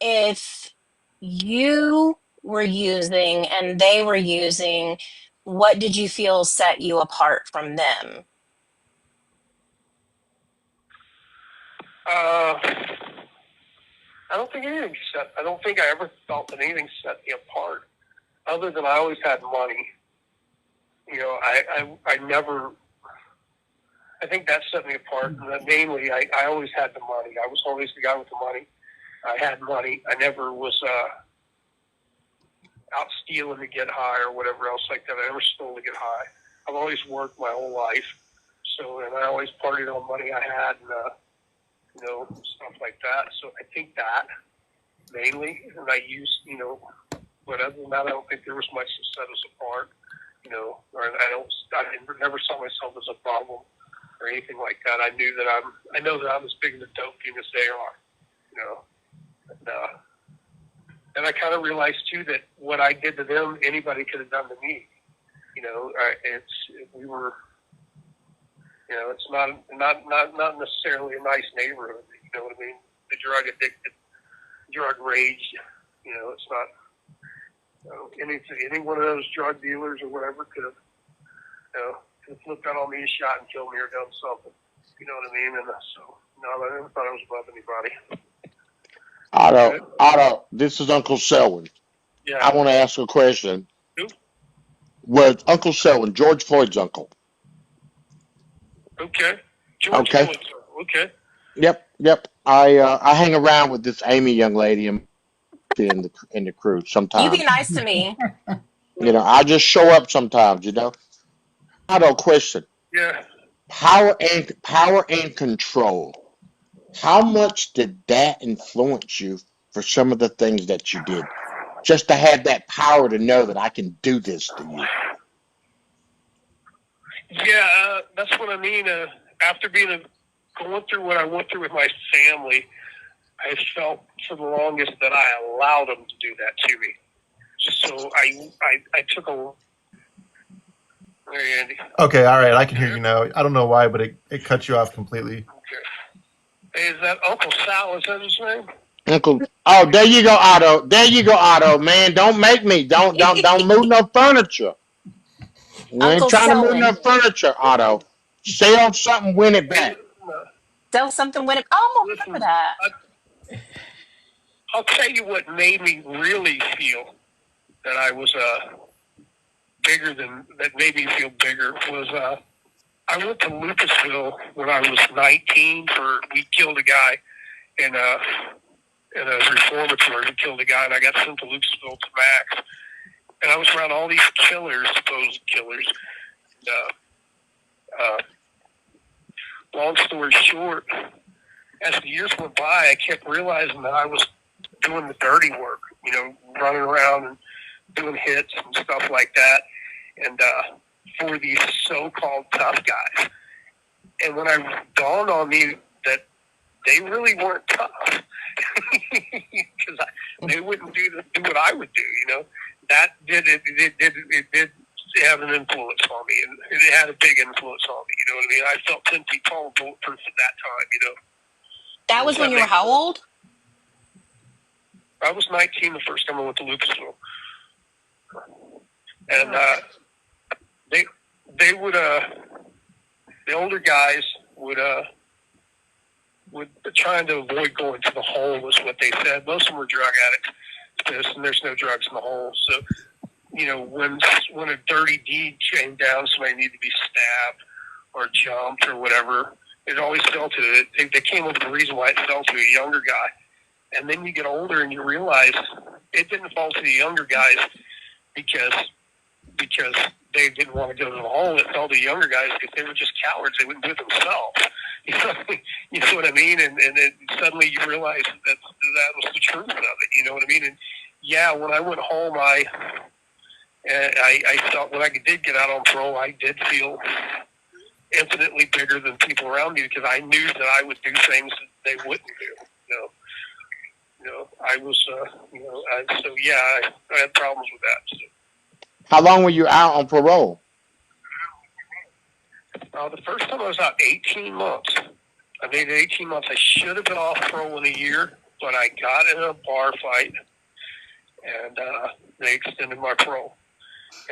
if you were using and they were using, what did you feel set you apart from them? I don't think anything set. I don't think I ever felt that anything set me apart, other than I always had money. I never. I think that set me apart. Namely, I always had the money. I was always the guy with the money. I had money. I never was out stealing to get high or whatever else like that. I never stole to get high. I've always worked my whole life, and I always partied on money I had, and stuff like that. So I think that mainly, and I used, but other than that, I don't think there was much to set us apart. Or I never saw myself as a problem or anything like that. I know that I'm as big of a dope fiend as they are, and I kind of realized too that what I did to them, anybody could have done to me. It's not necessarily a nice neighborhood. You know what I mean? The drug addicted, drug rage. It's not. Any one of those drug dealers or whatever could have flipped out on me, shot and killed me, or done something. You know what I mean? And so, no, I never thought I was above anybody. Otto, this is Uncle Selwyn. Yeah. I want to ask a question. Who? Was Uncle Selwyn, George Floyd's uncle? Okay. George Okay. Floyd. Okay. Yep. I hang around with this Amy young lady in the crew You sometimes. be nice to me. I just show up sometimes. Otto, question. Yeah. Power and control. How much did that influence you for some of the things that you did? Just to have that power to know that I can do this to you. Yeah, that's what I mean. After going through what I went through with my family, I felt for the longest that I allowed them to do that to me. So I took a. Hey, Andy. Okay, all right, I can hear you now. I don't know why, but it cut you off completely. Hey, is that Uncle Sal? Is that his name? Uncle. Oh, there you go, Otto. There you go, Otto. Man, don't make me. Don't move no furniture. We ain't Uncle trying to move no Selling. furniture, Otto. Sell something, win it Hey, back. Sell something with it. Oh, I'm gonna listen, remember that. I'll tell you what made me really feel that I was that made me feel bigger was I went to Lucasville when I was 19 we killed a guy in a reformatory. We killed a guy, and I got sent to Lucasville to Max. And I was around all these killers, supposed killers. Long story short, as the years went by, I kept realizing that I was doing the dirty work, running around and doing hits and stuff like that, and for these so-called tough guys. And when I dawned on me that they really weren't tough, because they wouldn't do what I would do, that did have an influence on me, and it had a big influence on me. You know what I mean? I felt 10 feet tall and bulletproof at that time. That was when you were how old? I was 19 the first time I went to Lucasville, and they would the older guys would trying to avoid going to the hole was what they said. Most of them were drug addicts, and there's no drugs in the hole. So, when a dirty deed came down, somebody needed to be stabbed or jumped or whatever, it always fell to it. They came up with the reason why it fell to a younger guy. And then you get older and you realize it didn't fall to the younger guys because they didn't want to go to the hole. It fell to the younger guys because they were just cowards. They wouldn't do it themselves. You know what I mean? And then suddenly you realize that was the truth of it. You know what I mean? And yeah, when I went home, I felt when I did get out on parole, I did feel infinitely bigger than people around me because I knew that I would do things that they wouldn't do. I was, I had problems with that. So. How long were you out on parole? The first time I was out 18 months. I made it 18 months. I should have been off parole in a year, but I got in a bar fight, and they extended my parole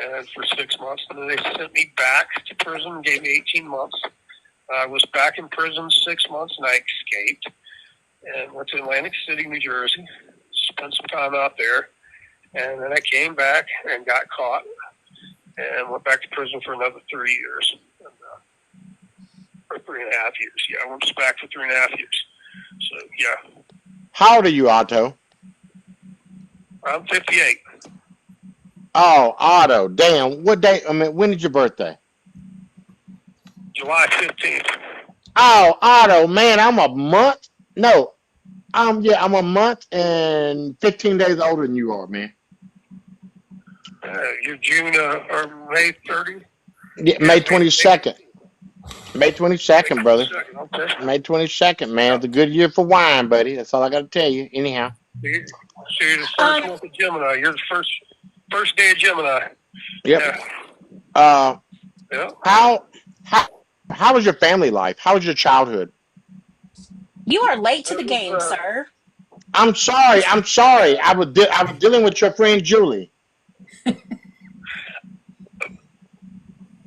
and for 6 months. And then they sent me back to prison and gave me 18 months. I was back in prison 6 months, and I escaped and went to Atlantic City, New Jersey, spent some time out there. And then I came back and got caught and went back to prison for another 3 years. Or 3.5 years. Yeah, I went back for 3.5 years. So, yeah. How old are you, Otto? I'm 58. Oh, Otto. Damn. What day? I mean, when is your birthday? July 15th. Oh, Otto, man, I'm a month. No. I'm a month and 15 days older than you are, man. You're June or May 30? Yeah, May 22nd. May 22nd, brother. Okay. May 22nd, man. It's a good year for wine, buddy. That's all I got to tell you. Anyhow. So you're the first month of Gemini. You're the first day of Gemini. Yep. Yeah. How was your family life? How was your childhood? You are late to the game, sir. I'm sorry. I was dealing with your friend Julie.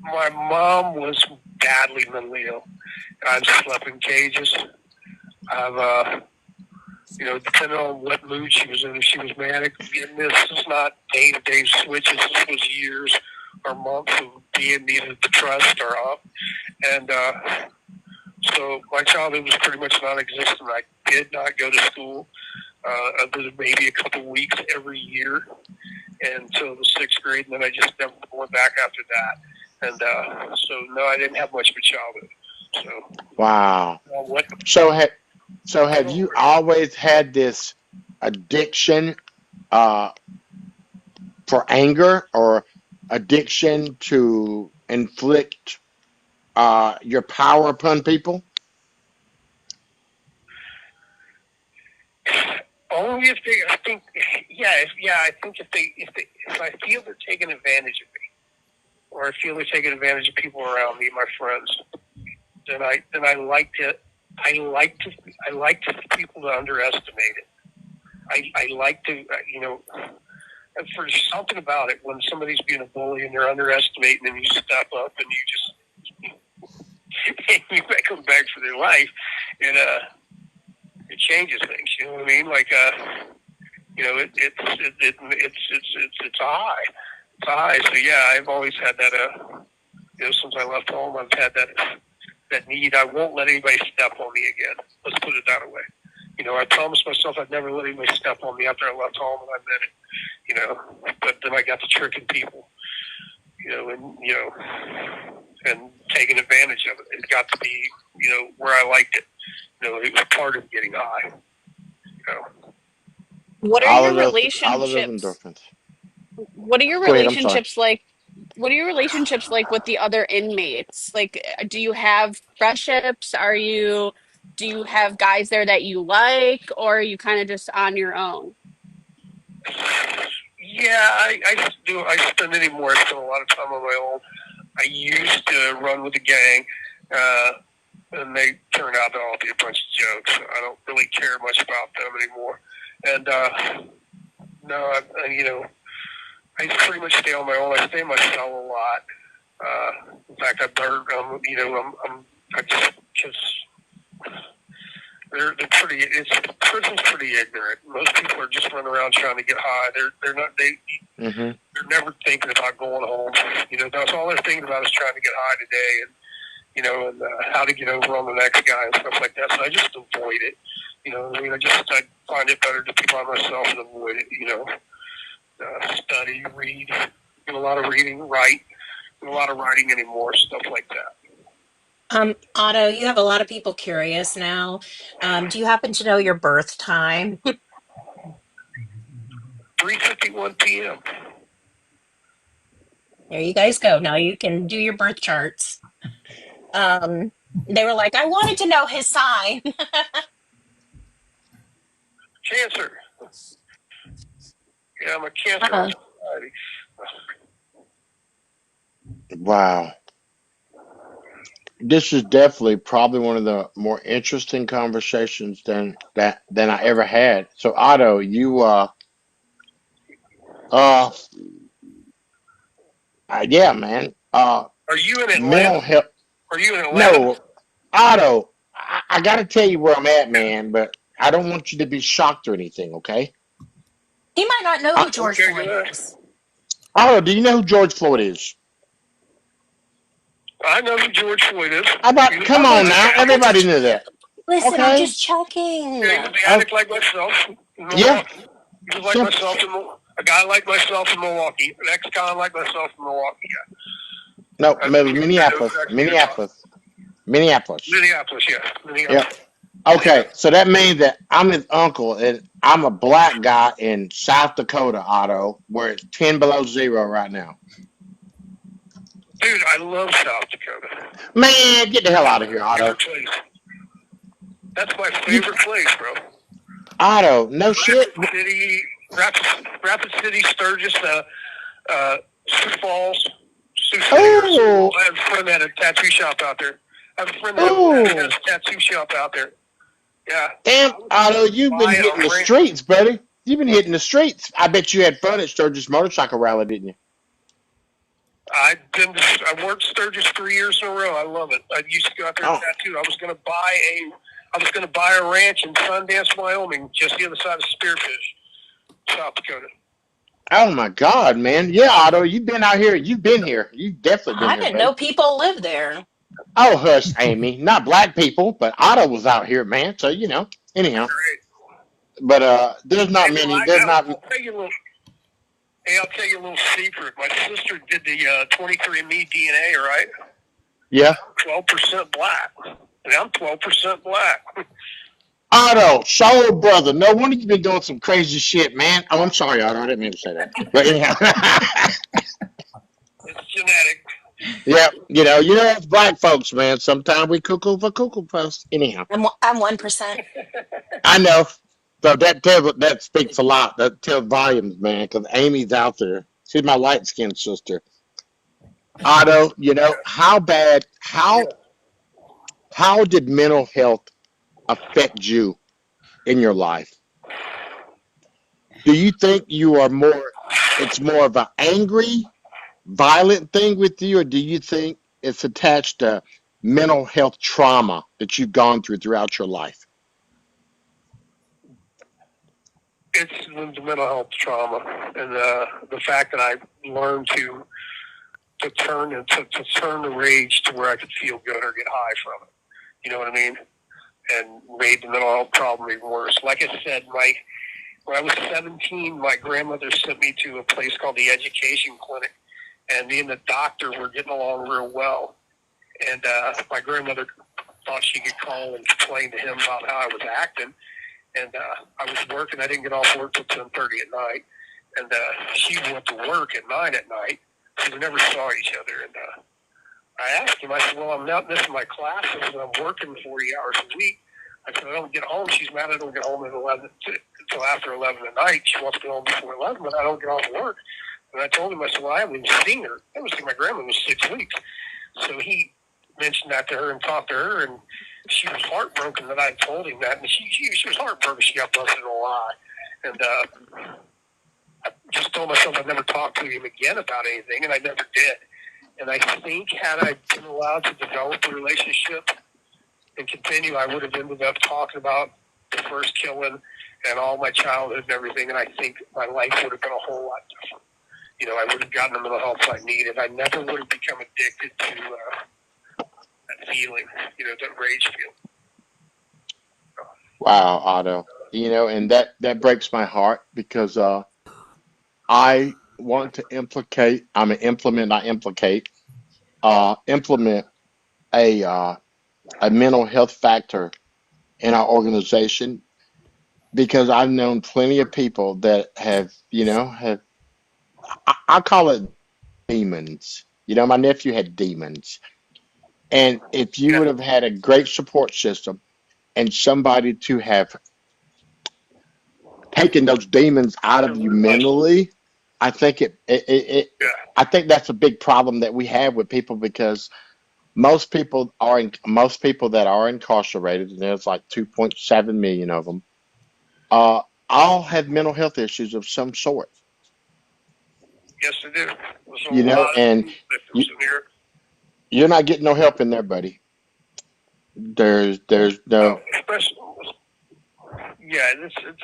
My mom was badly mentally ill. I've slept in cages. I've, depending on what mood she was in, if she was manic, this is not day-to-day switches. This was years or months of being neither depressed or up. And so my childhood was pretty much non-existent. I did not go to school other than maybe a couple weeks every year until the 6th grade, and then I just never went back after that. And so, no, I didn't have much of a childhood. So, wow. So have you always had this addiction for anger or addiction to inflict your power upon people? Only if they, I think if I feel they're taking advantage of me, or I feel they're taking advantage of people around me, my friends, then I like to I like people to underestimate it. I like to, and for something about it, when somebody's being a bully and they're underestimating, and you step up and you just you make them beg for their life, and it changes things. You know what I mean? Like it's a high. It's a high. So yeah, I've always had that. Since I left home, I've had that need. I won't let anybody step on me again. Let's put it that way. I promised myself I'd never let anybody step on me after I left home, and I meant it. But then I got to tricking people. And taking advantage of it. It got to be, where I liked it. It was part of getting high. What are All your of those relationships? endorphins. What are your Go ahead. I'm sorry. relationships like? What are your relationships like with the other inmates? Like, do you have friendships? Do you have guys there that you like, or are you kind of just on your own? Yeah, I do. I spend anymore. I spend a lot of time on my own. I used to run with a gang, and they turned out to all be a bunch of jokes. I don't really care much about them anymore. And no, I pretty much stay on my own. I stay in my cell a lot. In fact, I just they're pretty. Prison's pretty ignorant. Most people are just running around trying to get high. They're not. Mm-hmm. They're never thinking about going home. That's all they're thinking about is trying to get high today, and how to get over on the next guy and stuff like that. So I just avoid it. I find it better to be by myself and avoid it. Study, read, do a lot of reading, write, do a lot of writing anymore, stuff like that. Otto, you have a lot of people curious now. Do you happen to know your birth time? 3:51 p.m. There you guys go. Now you can do your birth charts. They were like, I wanted to know his sign. Cancer. Yeah, I'm a cancer Uh-uh. on society. Wow. This is definitely probably one of the more interesting conversations than I ever had. So Otto, you uh yeah, man. Are you in Mental Atlanta? health. Are you in Atlanta? No, Otto, I got to tell you where I'm at, man, but I don't want you to be shocked or anything, okay? He might not know who George Okay, Floyd good. is. Otto, do you know who George Floyd is? I know who George Floyd is. Come on now, everybody knew that. Listen, I'm Okay. just checking. Yeah, he was the addict like myself in Milwaukee. Yeah. He was like myself a guy like myself in Milwaukee, an ex-con like myself in Milwaukee. Yeah. No, Minneapolis. Minneapolis, yeah. Yep. Okay, so that means that I'm his uncle, and I'm a black guy in South Dakota, Otto, where it's 10 below zero right now. Dude, I love South Dakota. Man, get the hell out of here, Otto. That's my favorite place, bro. Otto, no shit. Rapid City, Sturgis, Sioux Falls, Sioux City. Oh. I have a friend that had a tattoo shop out there. I have a friend that has a tattoo shop out there. Yeah. Damn, Otto, you've been hitting the streets, buddy. You've been hitting the streets. I bet you had fun at Sturgis Motorcycle Rally, didn't you? I worked Sturgis 3 years in a row. I love it. I used to go out there and tattoo. I was going to buy a ranch in Sundance, Wyoming, just the other side of Spearfish, South Dakota. Oh my God, man! Yeah, Otto, you've been out here. You've been here. You've definitely been I here. didn't know people lived there. Oh, hush, Amy. Not black people, but Otto was out here, man. So anyhow. But there's not many. There's not. I'll tell you a little secret. My sister did the 23andMe DNA, right? Yeah. 12% black, and I'm 12% black. Otto, soul brother. No wonder you've been doing some crazy shit, man. Oh, I'm sorry, Otto. I didn't mean to say that. But anyhow. It's genetic. Yeah, it's black folks, man. Sometimes we cuckoo for cuckoo puffs. Anyhow. I'm 1%. I know. So that speaks a lot. That tells volumes, man, because Amy's out there. She's my light-skinned sister. Otto, how did mental health affect you in your life? Do you think you are more, it's more of an angry, violent thing with you, or do you think it's attached to mental health trauma that you've gone through throughout your life? It's the mental health trauma and the fact that I learned to turn the rage to where I could feel good or get high from it. You know what I mean? And made the mental health problem even worse. Like I said, when I was 17, my grandmother sent me to a place called the Education Clinic, and me and the doctor were getting along real well. And my grandmother thought she could call and complain to him about how I was acting. And I was working. I didn't get off work till 10:30 at night. And she went to work at 9 at night. So we never saw each other. And I asked him, I said, well, I'm not missing my classes, and I'm working 40 hours a week. I said, I don't get home. She's mad I don't get home until after 11 at night. She wants to get home before 11, but I don't get off work. And I told him, I said, well, I haven't even seen her. I haven't seen my grandma in 6 weeks. So he mentioned that to her and talked to her, and she was heartbroken that I told him that. And she was heartbroken she got busted in a lie. And I just told myself I'd never talk to him again about anything, and I never did. And I think had I been allowed to develop a relationship and continue, I would have ended up talking about the first killing and all my childhood and everything, and I think my life would have been a whole lot different. You know, I would have gotten the mental health I needed. I never would have become addicted to that feeling, you know, that rage feeling. Wow, Otto. You know, and that breaks my heart because I want to implement a mental health factor in our organization because I've known plenty of people that have, I call it demons. You know, my nephew had demons. And if you Yeah. would have had a great support system and somebody to have taken those demons out of you mentally, I think Yeah. I think that's a big problem that we have with people because most people that are incarcerated, and there's like 2.7 million of them, all have mental health issues of some sort. Yes, they do. There's a You know, lot of and you, victims in here. you're not getting no help in there, buddy. There's no. Especially, yeah,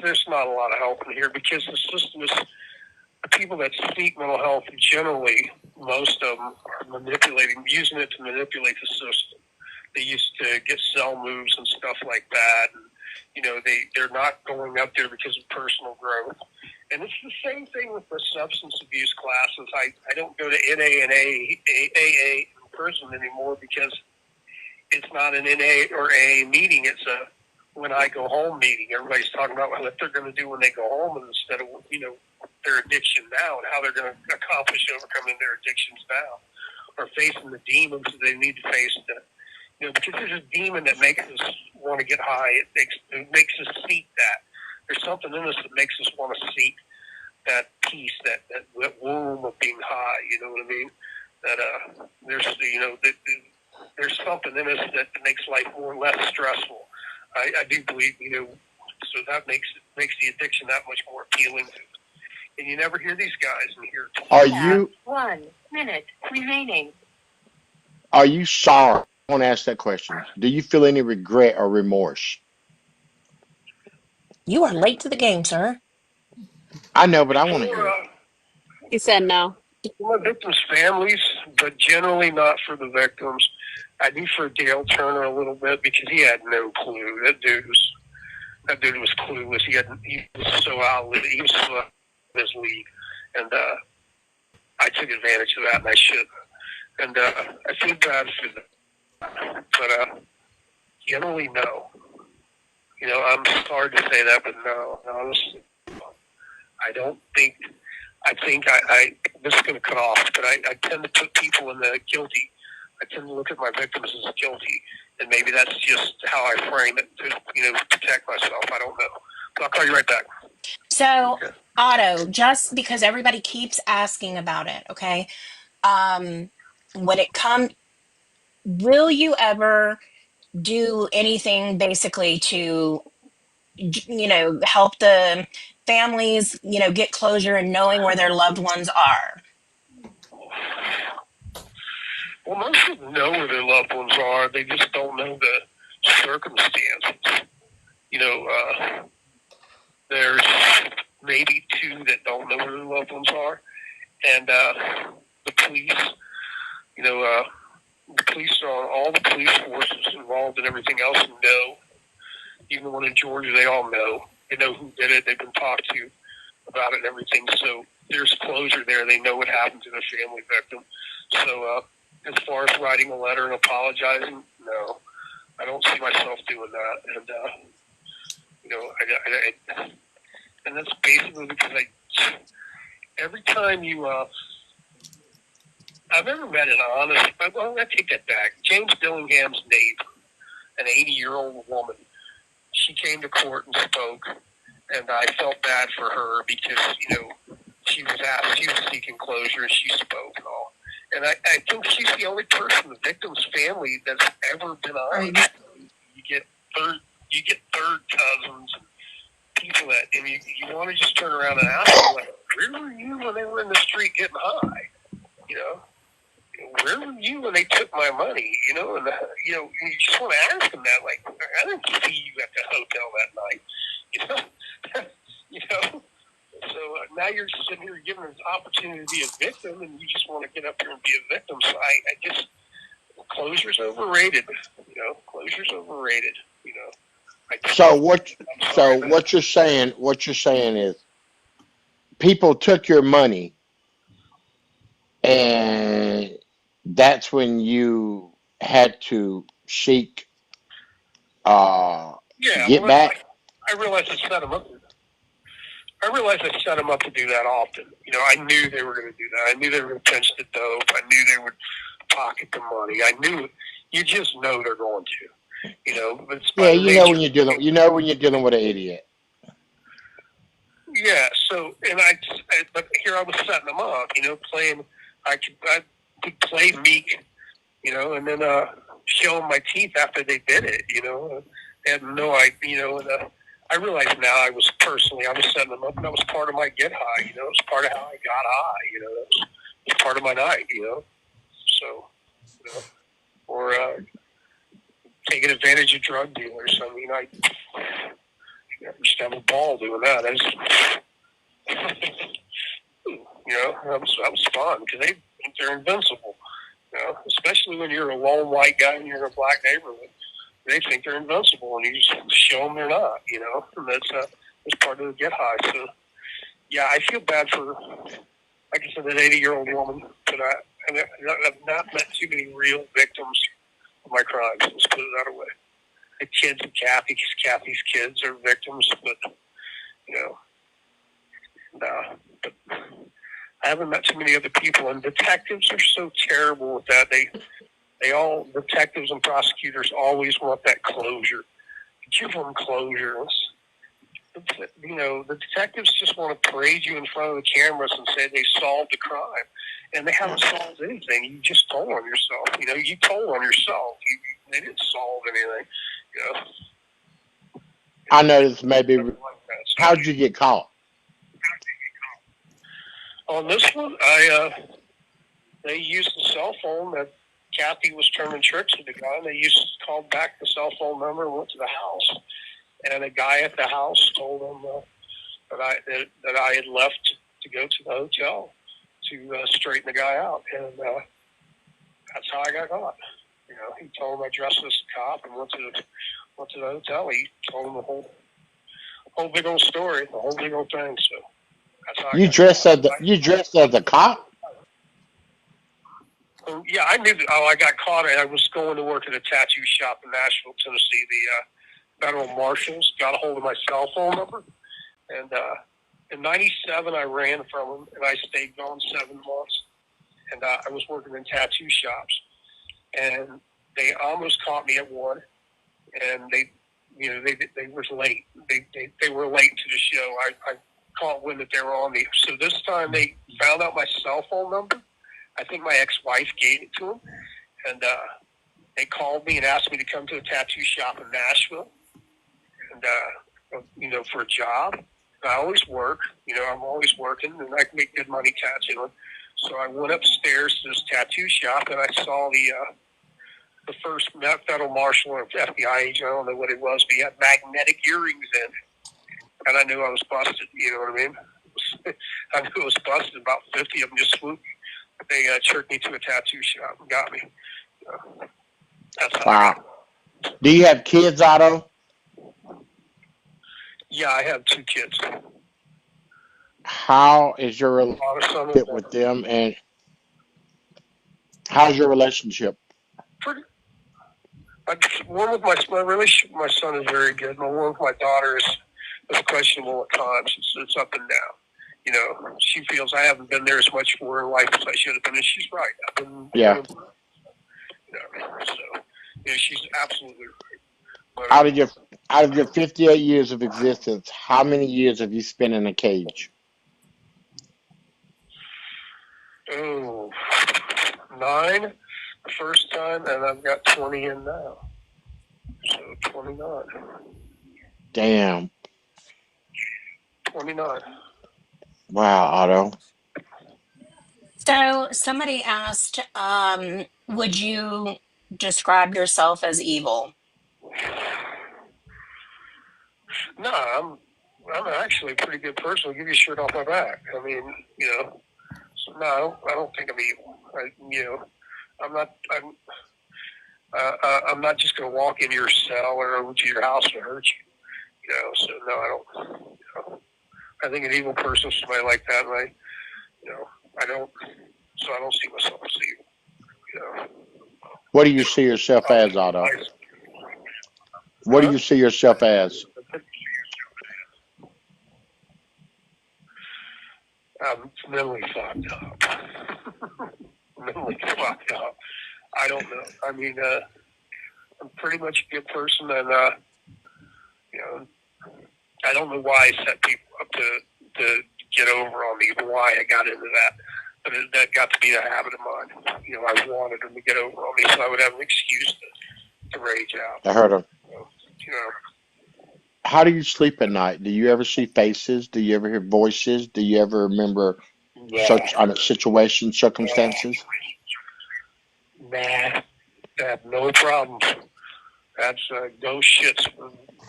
there's not a lot of help in here because the system is, the people that seek mental health generally, most of them are using it to manipulate the system. They used to get cell moves and stuff like that. And, you know, they're not going up there because of personal growth. And it's the same thing with the substance abuse classes. I don't go to NA and AA in prison anymore because it's not an NA or AA meeting. It's a when I go home meeting. Everybody's talking about what they're going to do when they go home instead of, you know, their addiction now and how they're going to accomplish overcoming their addictions now or facing the demons that they need to face to, you know, because there's a demon that makes us want to get high. It makes us seek that. There's something in us that makes us want to seek that peace, that womb of being high. You know what I mean? That there's something in us that makes life more or less stressful. I do believe, you know, so that makes the addiction that much more appealing to us. And you never hear these guys in here. Are you 1 minute remaining. are you sorry? I want to ask that question. Do you feel any regret or remorse? You are late to the game, sir. I know, but I want to hear it. He said no. For my victims' families, but generally not for the victims. I do for Dale Turner a little bit because he had no clue. That dude was clueless. He was so out of his league, and I took advantage of that, and I should. And I feel bad for them, but generally no. You know, I'm sorry to say that, but no, honestly, I don't think. I think this is going to cut off, but I tend to put people in the guilty. I tend to look at my victims as guilty, and maybe that's just how I frame it to, you know, protect myself. I don't know. But I'll call you right back. So, Okay. Otto, just because everybody keeps asking about it, okay? When it comes, will you ever do anything basically to, help the families, get closure and knowing where their loved ones are? Well, most people know where their loved ones are. They just don't know the circumstances. There's maybe two that don't know where their loved ones are, and the police. The police are all the police forces involved and everything else know. Even the one in Georgia, they all know. They know who did it. They've been talked to about it and everything. So there's closure there. They know what happened to the family victim. So as far as writing a letter and apologizing, no, I don't see myself doing that. And and that's basically because every time I've never met an honest. Well, I take that back. James Dillingham's neighbor, an 80-year-old woman, she came to court and spoke, and I felt bad for her because she was seeking closure, and she spoke and all. And I think she's the only person in the victim's family that's ever been honest. Right. You get third cousins and people that, and you want to just turn around and ask them, like, where were you when they were in the street getting high? Where were you when they took my money? And you just want to ask them that, like, I didn't see you at the hotel that night. So now you're sitting here given this opportunity to be a victim, and you just want to get up here and be a victim. So I just, closure's overrated. Closure's overrated. So what you're saying is people took your money, and that's when you had to seek get back. I realized I set them up. I realized I set them up to do that often. I knew they were going to do that. I knew they were going to pinch the dope. I knew they would pocket the money. I knew it. You just know they're going to. But when you're dealing with an idiot. Yeah. So, but here I was setting them up. Playing. I could play meek. And then show them my teeth after they did it. They had no idea. I realized now I was setting them up, and that was part of my get high. It was part of how I got high. It was part of my night. So, or taking advantage of drug dealers. I mean, I just have a ball doing that. That was fun because they think they're invincible. Especially when you're a lone white guy and you're in a black neighborhood. They think they're invincible, and you just show them they're not, and that's part of the get high. So, yeah, I feel bad for, like I said, an 80-year-old woman, but I've not met too many real victims of my crimes. Let's put it that way. The kids of Kathy's kids are victims, but, but I haven't met too many other people, and detectives are so terrible with that. Detectives and prosecutors always want that closure. Give them closure. The detectives just want to parade you in front of the cameras and say they solved the crime, and they haven't solved anything. You just told on yourself. You told on yourself. They didn't solve anything. I know this maybe. How'd you get caught? On this one, they used the cell phone that Kathy was turning tricks with the guy, and they called back the cell phone number and went to the house. And a guy at the house told them that I had left to go to the hotel to straighten the guy out, and that's how I got caught. He told him I dressed as a cop and went to the hotel. He told him the whole big old story, the whole big old thing. So that's how you dressed as a cop. Yeah, I knew. I got caught. I was going to work at a tattoo shop in Nashville, Tennessee. The federal marshals got a hold of my cell phone number, and in '97 I ran from them, and I stayed gone 7 months. And I was working in tattoo shops, and they almost caught me at one, and they were late. They were late to the show. I caught wind that they were on me. So this time they found out my cell phone number. I think my ex-wife gave it to him, and They called me and asked me to come to a tattoo shop in Nashville, and for a job. I always work. I'm always working, and I can make good money tattooing. So I went upstairs to this tattoo shop, and I saw the first federal marshal or FBI agent. I don't know what it was, but he had magnetic earrings in, and I knew I was busted. You know what I mean? I knew I was busted. About 50 of them just swooped. They jerked me to a tattoo shop and got me. That's how I got it. Do you have kids, Otto? Yeah, I have 2 kids. How is your relationship with them, and how's your relationship? One with my relationship with my son is very good. My one with my daughter is questionable at times. It's up and down. She feels I haven't been there as much for her life as I should have been, and she's right. I've been, she's absolutely right. But, out of your 58 years of existence, how many years have you spent in a cage? 9 the first time, and I've got 20 in now. So 29. Damn. 29. Wow, Otto. So somebody asked, would you describe yourself as evil? No, I'm actually a pretty good person. I'll give you a shirt off my back. I mean, so no, I don't think I'm evil. I'm not just going to walk into your cell or over to your house and hurt you. So no, I don't. I think an evil person is somebody like that, and I don't. So I don't see myself as evil. What do you see yourself as, Otto? What do you see yourself as? I'm mentally fucked up. Mentally fucked up. I don't know. I mean, I'm pretty much a good person, and I don't know why I set people up to get over on me, why I got into that. But that got to be a habit of mine. I wanted them to get over on me, so I would have an excuse to rage out. I heard him. How do you sleep at night? Do you ever see faces? Do you ever hear voices? Do you ever remember situations, circumstances? Nah, I have no problems. That's ghost shits.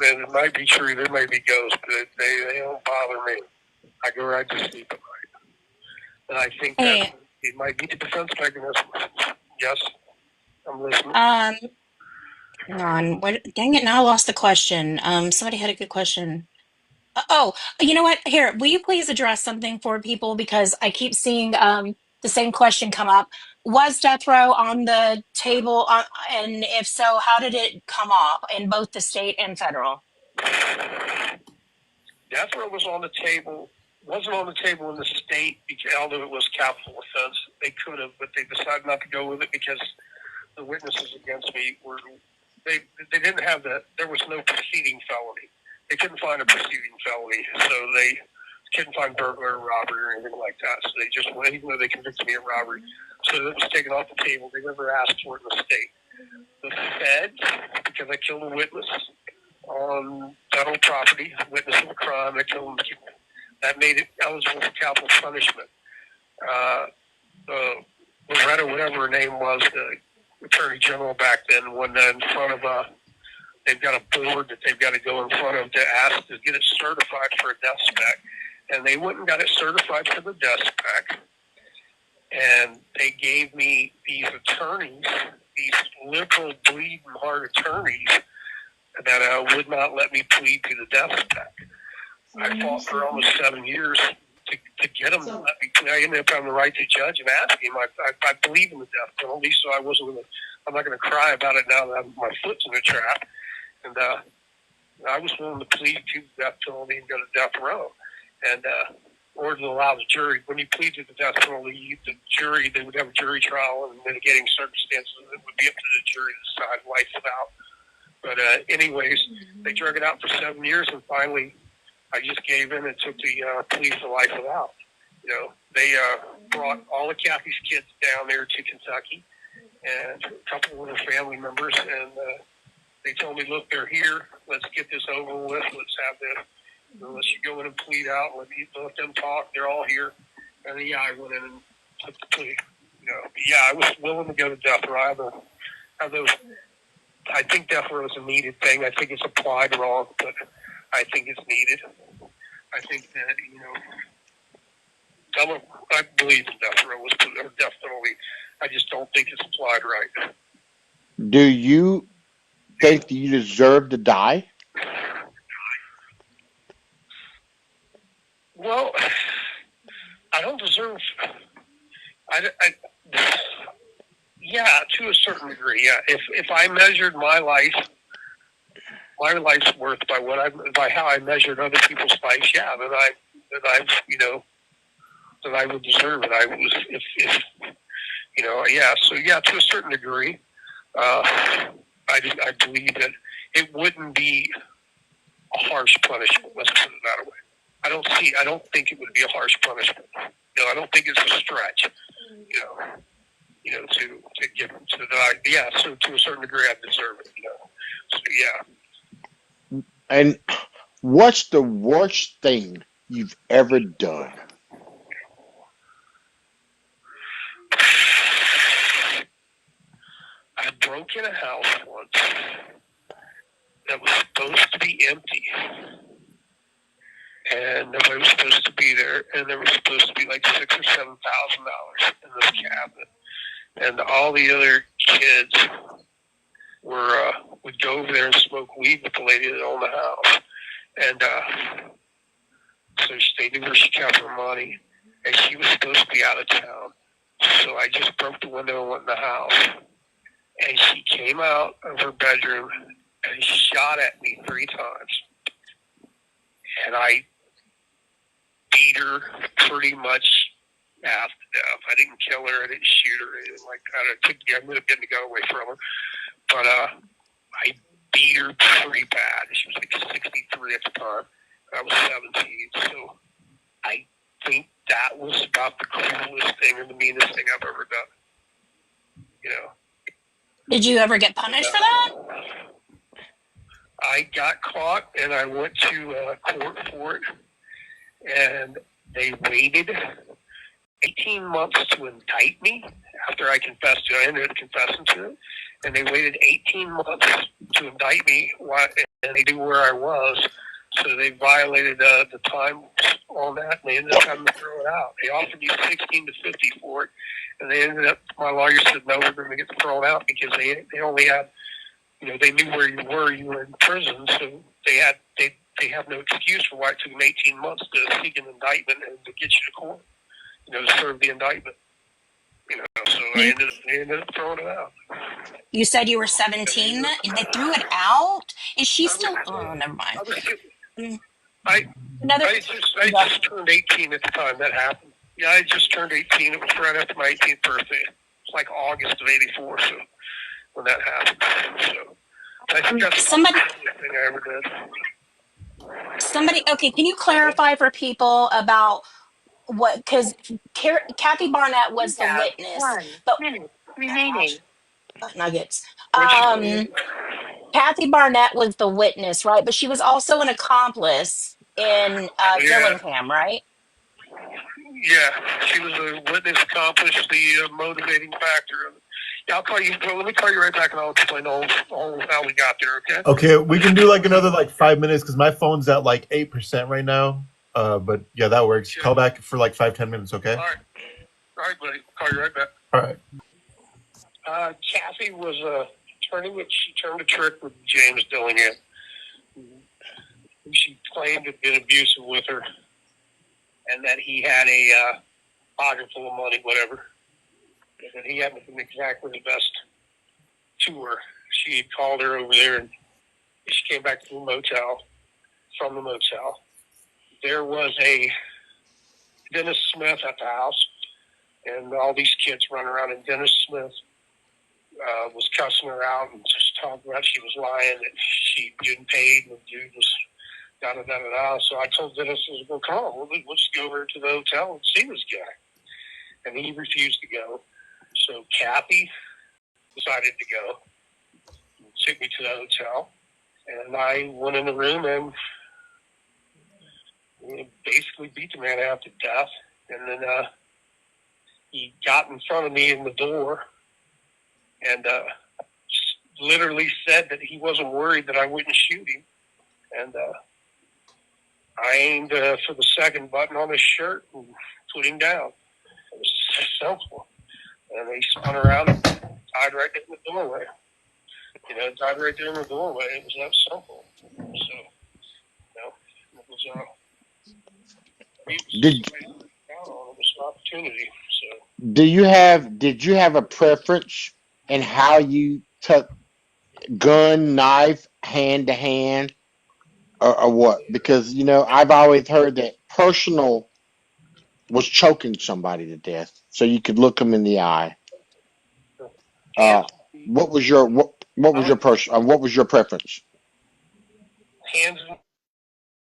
It might be true. There may be ghosts, but they don't bother me. I go right to sleep at night. And I think that it might be a defense mechanism. Yes, I'm listening. Hang on. Dang it, now I lost the question. Somebody had a good question. You know what? Here, will you please address something for people? Because I keep seeing the same question come up. Was death row on the table? And if so, how did it come off in both the state and federal? Death row was on the table. Wasn't on the table in the state, although it was capital offense. They could have, but they decided not to go with it because the witnesses against me were. They didn't have that. There was no preceding felony. They couldn't find a preceding felony, so they couldn't find burglary or robbery or anything like that. So they just went, even though they convicted me of robbery. So it was taken off the table. They never asked for it in the state. The feds, because I killed a witness on federal property, witness of a crime, I killed him. That made it eligible for capital punishment. Loretta, whatever her name was, the attorney general back then, went in front of they've got a board that they've got to go in front of to ask to get it certified for a death spec. And they went and got it certified for the death spec. And they gave me these attorneys, these liberal, bleeding heart attorneys, that would not let me plead to the death spec. I fought for almost 7 years to get them to let me plead. I ended up having to write to the judge and ask him. I believe in the death penalty, so I'm not going to cry about it now that my foot's in the trap. And I was willing to plead to the death penalty and go to death row. And or to allow the jury, when you plead to the death penalty, the jury, they would have a jury trial and mitigating circumstances. It would be up to the jury to decide life without. But anyways, they drug it out for 7 years, and finally I just gave in and took the plea for life without. They brought all of Kathy's kids down there to Kentucky, and a couple of their family members, and they told me, look, they're here. Let's get this over with. Let's have this. Let's go in and plead out. Let them talk. They're all here. And then, I went in and took the plea. I was willing to go to death row. I think death row is a needed thing. I think it's applied wrong, but I think it's needed. I think that, I believe in death row, definitely. I just don't think it's applied right. Do you think that you deserve to die? Well, I don't deserve. Yeah, to a certain degree. Yeah, if I measured my life's worth by how I measured other people's lives, yeah, then I would deserve it. So yeah, to a certain degree, I believe that it wouldn't be a harsh punishment. Let's put it that way. I don't think it would be a harsh punishment. I don't think it's a stretch. To give them to die. Yeah, so to a certain degree, I deserve it. So yeah. And what's the worst thing you've ever done? I broke in a house once that was supposed to be empty. And nobody was supposed to be there, and there was supposed to be like $6,000 or $7,000 in this cabinet. And all the other kids would go over there and smoke weed with the lady that owned the house. And so they knew where she kept her money, and she was supposed to be out of town. So I just broke the window and went in the house. And she came out of her bedroom and shot at me 3 times. And I beat her pretty much half to death. I didn't kill her. I didn't shoot her. Anything like that. I would have been to go away from her. But I beat her pretty bad. She was like 63 at the time. I was 17. So I think that was about the cruelest thing and the meanest thing I've ever done. Did you ever get punished for that? I got caught and I went to court for it. And they waited 18 months to indict me after I confessed to it. I ended up confessing to it. And they waited 18 months to indict me, and they knew where I was. So they violated the time on that, and they ended up having to throw it out. They offered me 16 to 50 for it, and they ended up, my lawyer said, no, we're going to get thrown out because they only had, they knew where you were in prison, so they have no excuse for why it took them 18 months to seek an indictment and to get you to court, to serve the indictment. So they ended up throwing it out. You said you were 17. They threw it out? Is she still? Oh, never mind. I just turned 18 at the time that happened. Yeah, I just turned 18. It was right after my 18th birthday. It's like August of '84, so when that happened. So I think that's the only thing I ever did. Okay, can you clarify for people about what, because Kathy Barnett was the witness, 1 but minute remaining. nuggets. Kathy Barnett was the witness, right? But she was also an accomplice in Dillingham, right? Yeah, she was a witness, accomplice, the motivating factor. Yeah, I'll call you. Well, let me call you right back, and I'll explain all how we got there. Okay. Okay, we can do like another 5 minutes because my phone's at 8% right now. But yeah, that works. Sure. Call back for 5-10 minutes. Okay. All right, buddy. Call you right back. All right. Kathy was she turned a trick with James Dillingham. She claimed to have been abusive with her, and that he had a pocket full of money, whatever. And that he hadn't been exactly the best to her. She had called her over there, and she came back to the motel. From the motel, there was a Dennis Smith at the house, and all these kids running around, and Dennis Smith was cussing her out and just talking about she was lying, that she didn't pay, and the dude was da-da-da-da-da. So I told Dennis, well, come on, we'll just go over to the hotel and see this guy. And he refused to go. So Kathy decided to go. He took me to the hotel, and I went in the room and basically beat the man half to death. And then he got in front of me in the door and literally said that he wasn't worried that I wouldn't shoot him. And I aimed for the second button on his shirt and put him down. It was just simple. And he spun around and died right there in the doorway. Died right there in the doorway. It was that simple. So, it was Did an opportunity. So, did you have a preference in how you took gun, knife, hand to hand, or what? Because I've always heard that personal was choking somebody to death, so you could look them in the eye. hands, What was your what was your preference? hands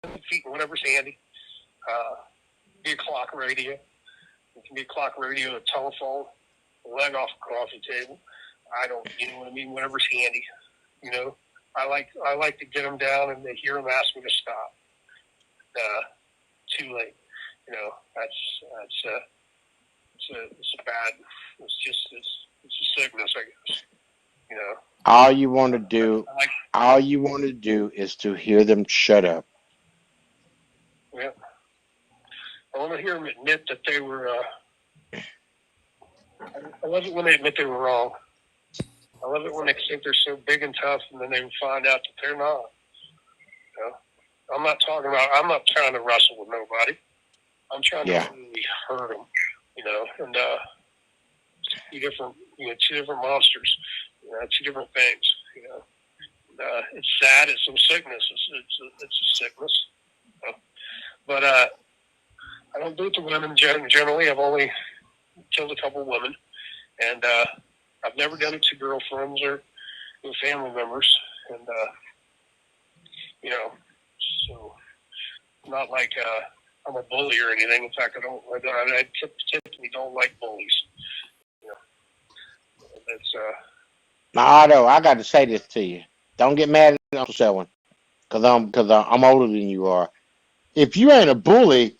and feet, whatever's handy. Be a clock radio. It can be a clock radio, a telephone, a leg off a coffee table. I don't, you know what I mean? Whatever's handy. I like to get them down and they hear them ask me to stop. Too late. It's a bad. It's a sickness, I guess. All you want to do, I like, all you want to do is to hear them shut up. yeah. I want to hear them admit that they were. I love it when they admit they were wrong. I love it when they think they're so big and tough, and then they find out that they're not. I'm not trying to wrestle with nobody. I'm trying to really hurt them. And two different monsters. Two different things. It's sad. It's some sickness. It's a sickness. But I don't do it to women generally. I've only killed a couple women, and I've never done it to girlfriends or family members. And so not like I'm a bully or anything. In fact, I typically don't like bullies. It's Now, Otto, I got to say this to you. Don't get mad at Uncle Selwyn, because I'm older than you are. If you ain't a bully,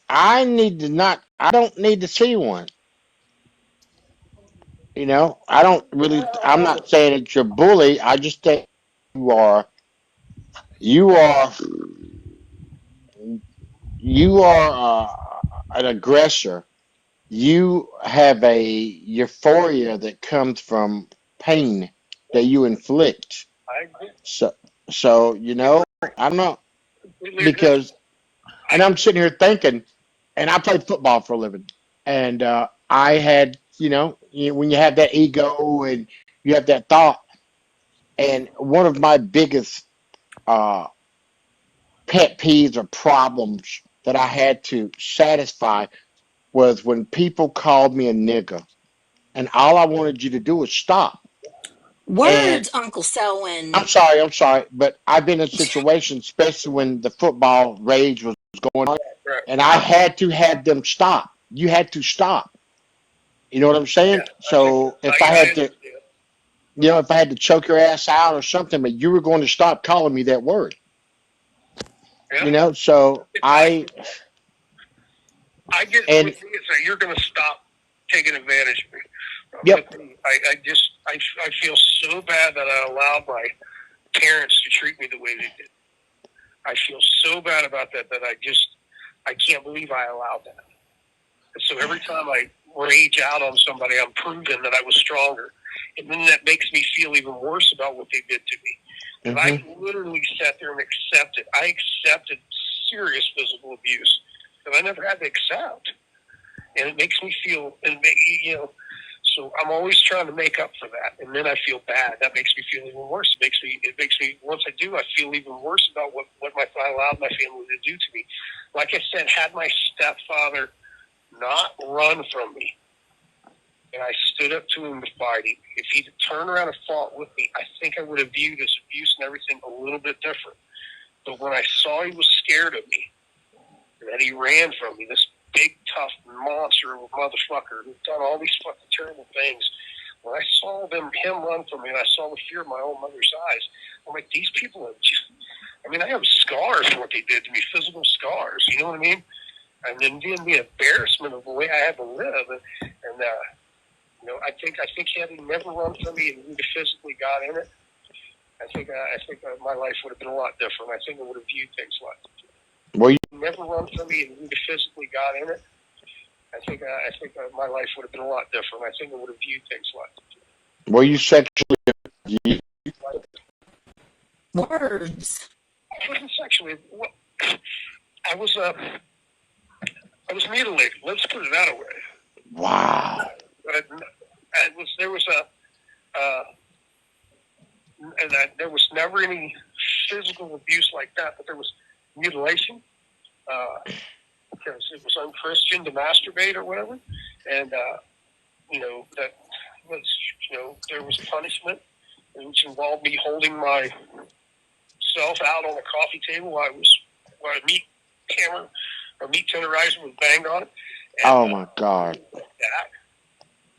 I don't need to see one. I don't really. I'm not saying that you're a bully. I just think you are an aggressor. You have a euphoria that comes from pain that you inflict. I agree. So I'm not, Completely agree. because, and I'm sitting here thinking, and I played football for a living, and I had, when you have that ego and you have that thought, and one of my biggest uh, pet peeves or problems that I had to satisfy was when people called me a nigger, and all I wanted you to do was stop. And Words, Uncle Selwyn. I'm sorry, but I've been in situations, especially when the football rage was going on, Right. and I had to have them stop. You had to stop. You know what I'm saying? Yeah, So if I had to, if I had to choke your ass out or something, but you were going to stop calling me that word. Yeah. So I get and with you, so you're going to stop taking advantage of me. Yep. I feel so bad that I allowed my parents to treat me the way they did. I feel so bad about that I can't believe I allowed that. And so every time I rage out on somebody, I'm proving that I was stronger. And then that makes me feel even worse about what they did to me. And I literally sat there and accepted. I accepted serious physical abuse that I never had to accept. And it makes me feel, so I'm always trying to make up for that. And then I feel bad. That makes me feel even worse. It makes me, once I do, I feel even worse about what I allowed my family to do to me. Like I said, had my stepfather not run from me, and I stood up to him to fight him, if he'd turned around and fought with me, I think I would have viewed his abuse and everything a little bit different. But when I saw he was scared of me, and that he ran from me, this big, tough monster of a motherfucker who's done all these fucking terrible things, when I saw him run from me, and I saw the fear in my own mother's eyes, I'm like, these people are just, I mean, I have scars for what they did to me, physical scars, you know what I mean? And then the embarrassment of the way I had to live. And you know, I think had he never run from me and we physically got in it, I think my life would have been a lot different. I think I would have viewed things a lot different. Were you Never run from me and we physically got in it, I think my life would have been a lot different. I think I would have viewed things a lot different. were you sexually abused? Words. I wasn't sexually. I was mutilated. Let's put it that way. Wow. There was never any physical abuse like that, but there was mutilation because it was unchristian to masturbate or whatever, and you know that was there was punishment, which involved me holding myself out on a coffee table while a meat hammer or meat tenderizer was banged on it. And, Oh my God. that.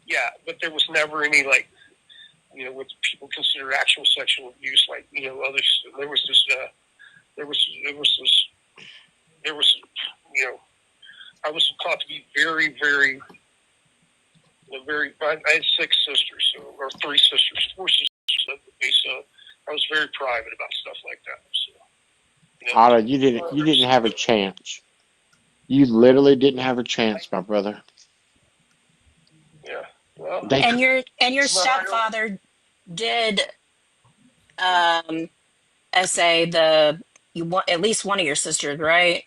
Yeah, but there was never any what people consider actual sexual abuse, others. There was I was taught to be very, very, I had 6 sisters, or 3 sisters, 4 sisters lived with me, so I was very private about stuff like that. So, Otto, you didn't have a chance. You literally didn't have a chance, my brother. Yeah. Well, And your stepfather did essay at least one of your sisters, right?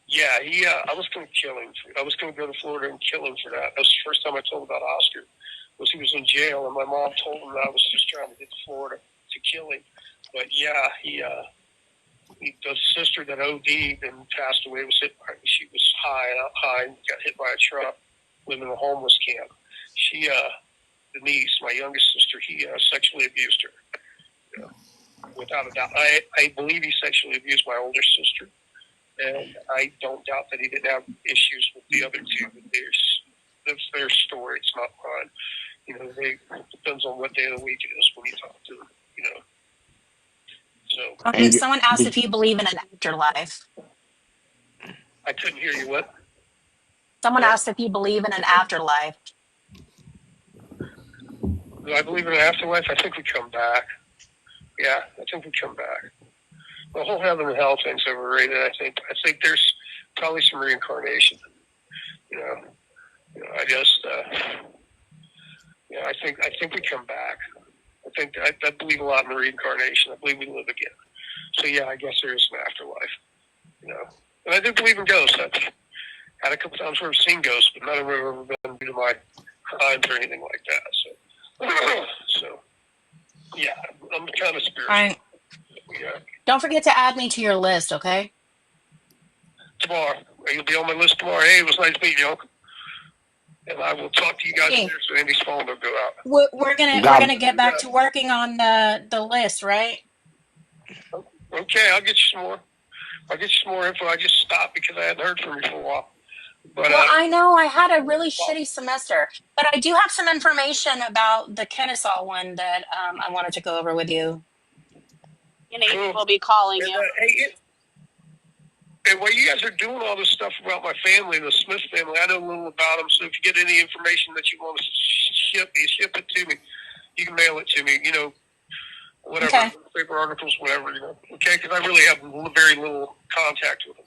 yeah, I was going to kill him. I was going to go to Florida and kill him for that. That was the first time I told about Oscar. Was he was in jail, and my mom told him that I was just trying to get to Florida to kill him. But yeah, the sister that OD'd and passed away she was high and got hit by a truck, living in a homeless camp. She, Denise, my youngest sister, he sexually abused her. Yeah, without a doubt. I believe he sexually abused my older sister, and I don't doubt that he didn't have issues with the other 2. But that's their story. It's not mine. It depends on what day of the week it is when you talk to them. So. Okay, someone asked if you believe in an afterlife. I couldn't hear you. What? Someone asked if you believe in an afterlife. Do I believe in an afterlife? I think we come back. Yeah, I think we come back. The whole heaven and hell thing's overrated. I think there's probably some reincarnation. I just, I think we come back. I believe a lot in the reincarnation. I believe we live again. So yeah, I guess there is an afterlife. And I do believe in ghosts. I've had a couple times where I've seen ghosts, but none of them have ever been due to my crimes or anything like that. So yeah, I'm kind of spiritual. All right. Yeah. Don't forget to add me to your list, okay? Tomorrow. You'll be on my list tomorrow. Hey, it was nice meeting you, Uncle. And I will talk to you guys later, so Andy's phone will go out. We're gonna get back to working on the list, right? Okay, I'll get you some more. Info. I just stopped because I hadn't heard from you for a while. But, well, I know I had a really shitty semester, but I do have some information about the Kennesaw one that I wanted to go over with you. Amy will be calling you. Hey, while you guys are doing all this stuff about my family, the Smith family, I know a little about them. So if you get any information that you want to ship it to me. You can mail it to me. Whatever, okay. Paper articles, whatever. Okay, because I really have very little contact with them.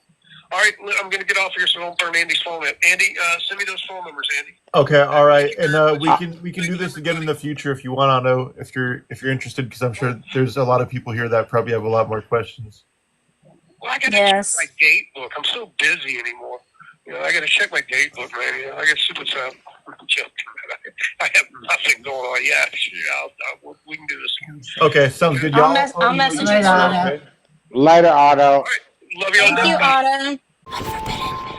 All right, I'm going to get off here so I don't burn Andy's phone up. Andy, send me those phone numbers, Andy. Okay, all right, and we can do this again in the future if you want, Otto, if you're interested, because I'm sure there's a lot of people here that probably have a lot more questions. Well, I got to check my date book. I'm so busy anymore. I got to check my date book, man. I got to see what's up. I have nothing going on yet. We can do this again. Okay, sounds good, y'all. I'll message you tomorrow. Later, Otto. All right. Love you all. Thank you, Otto. Unforbidden.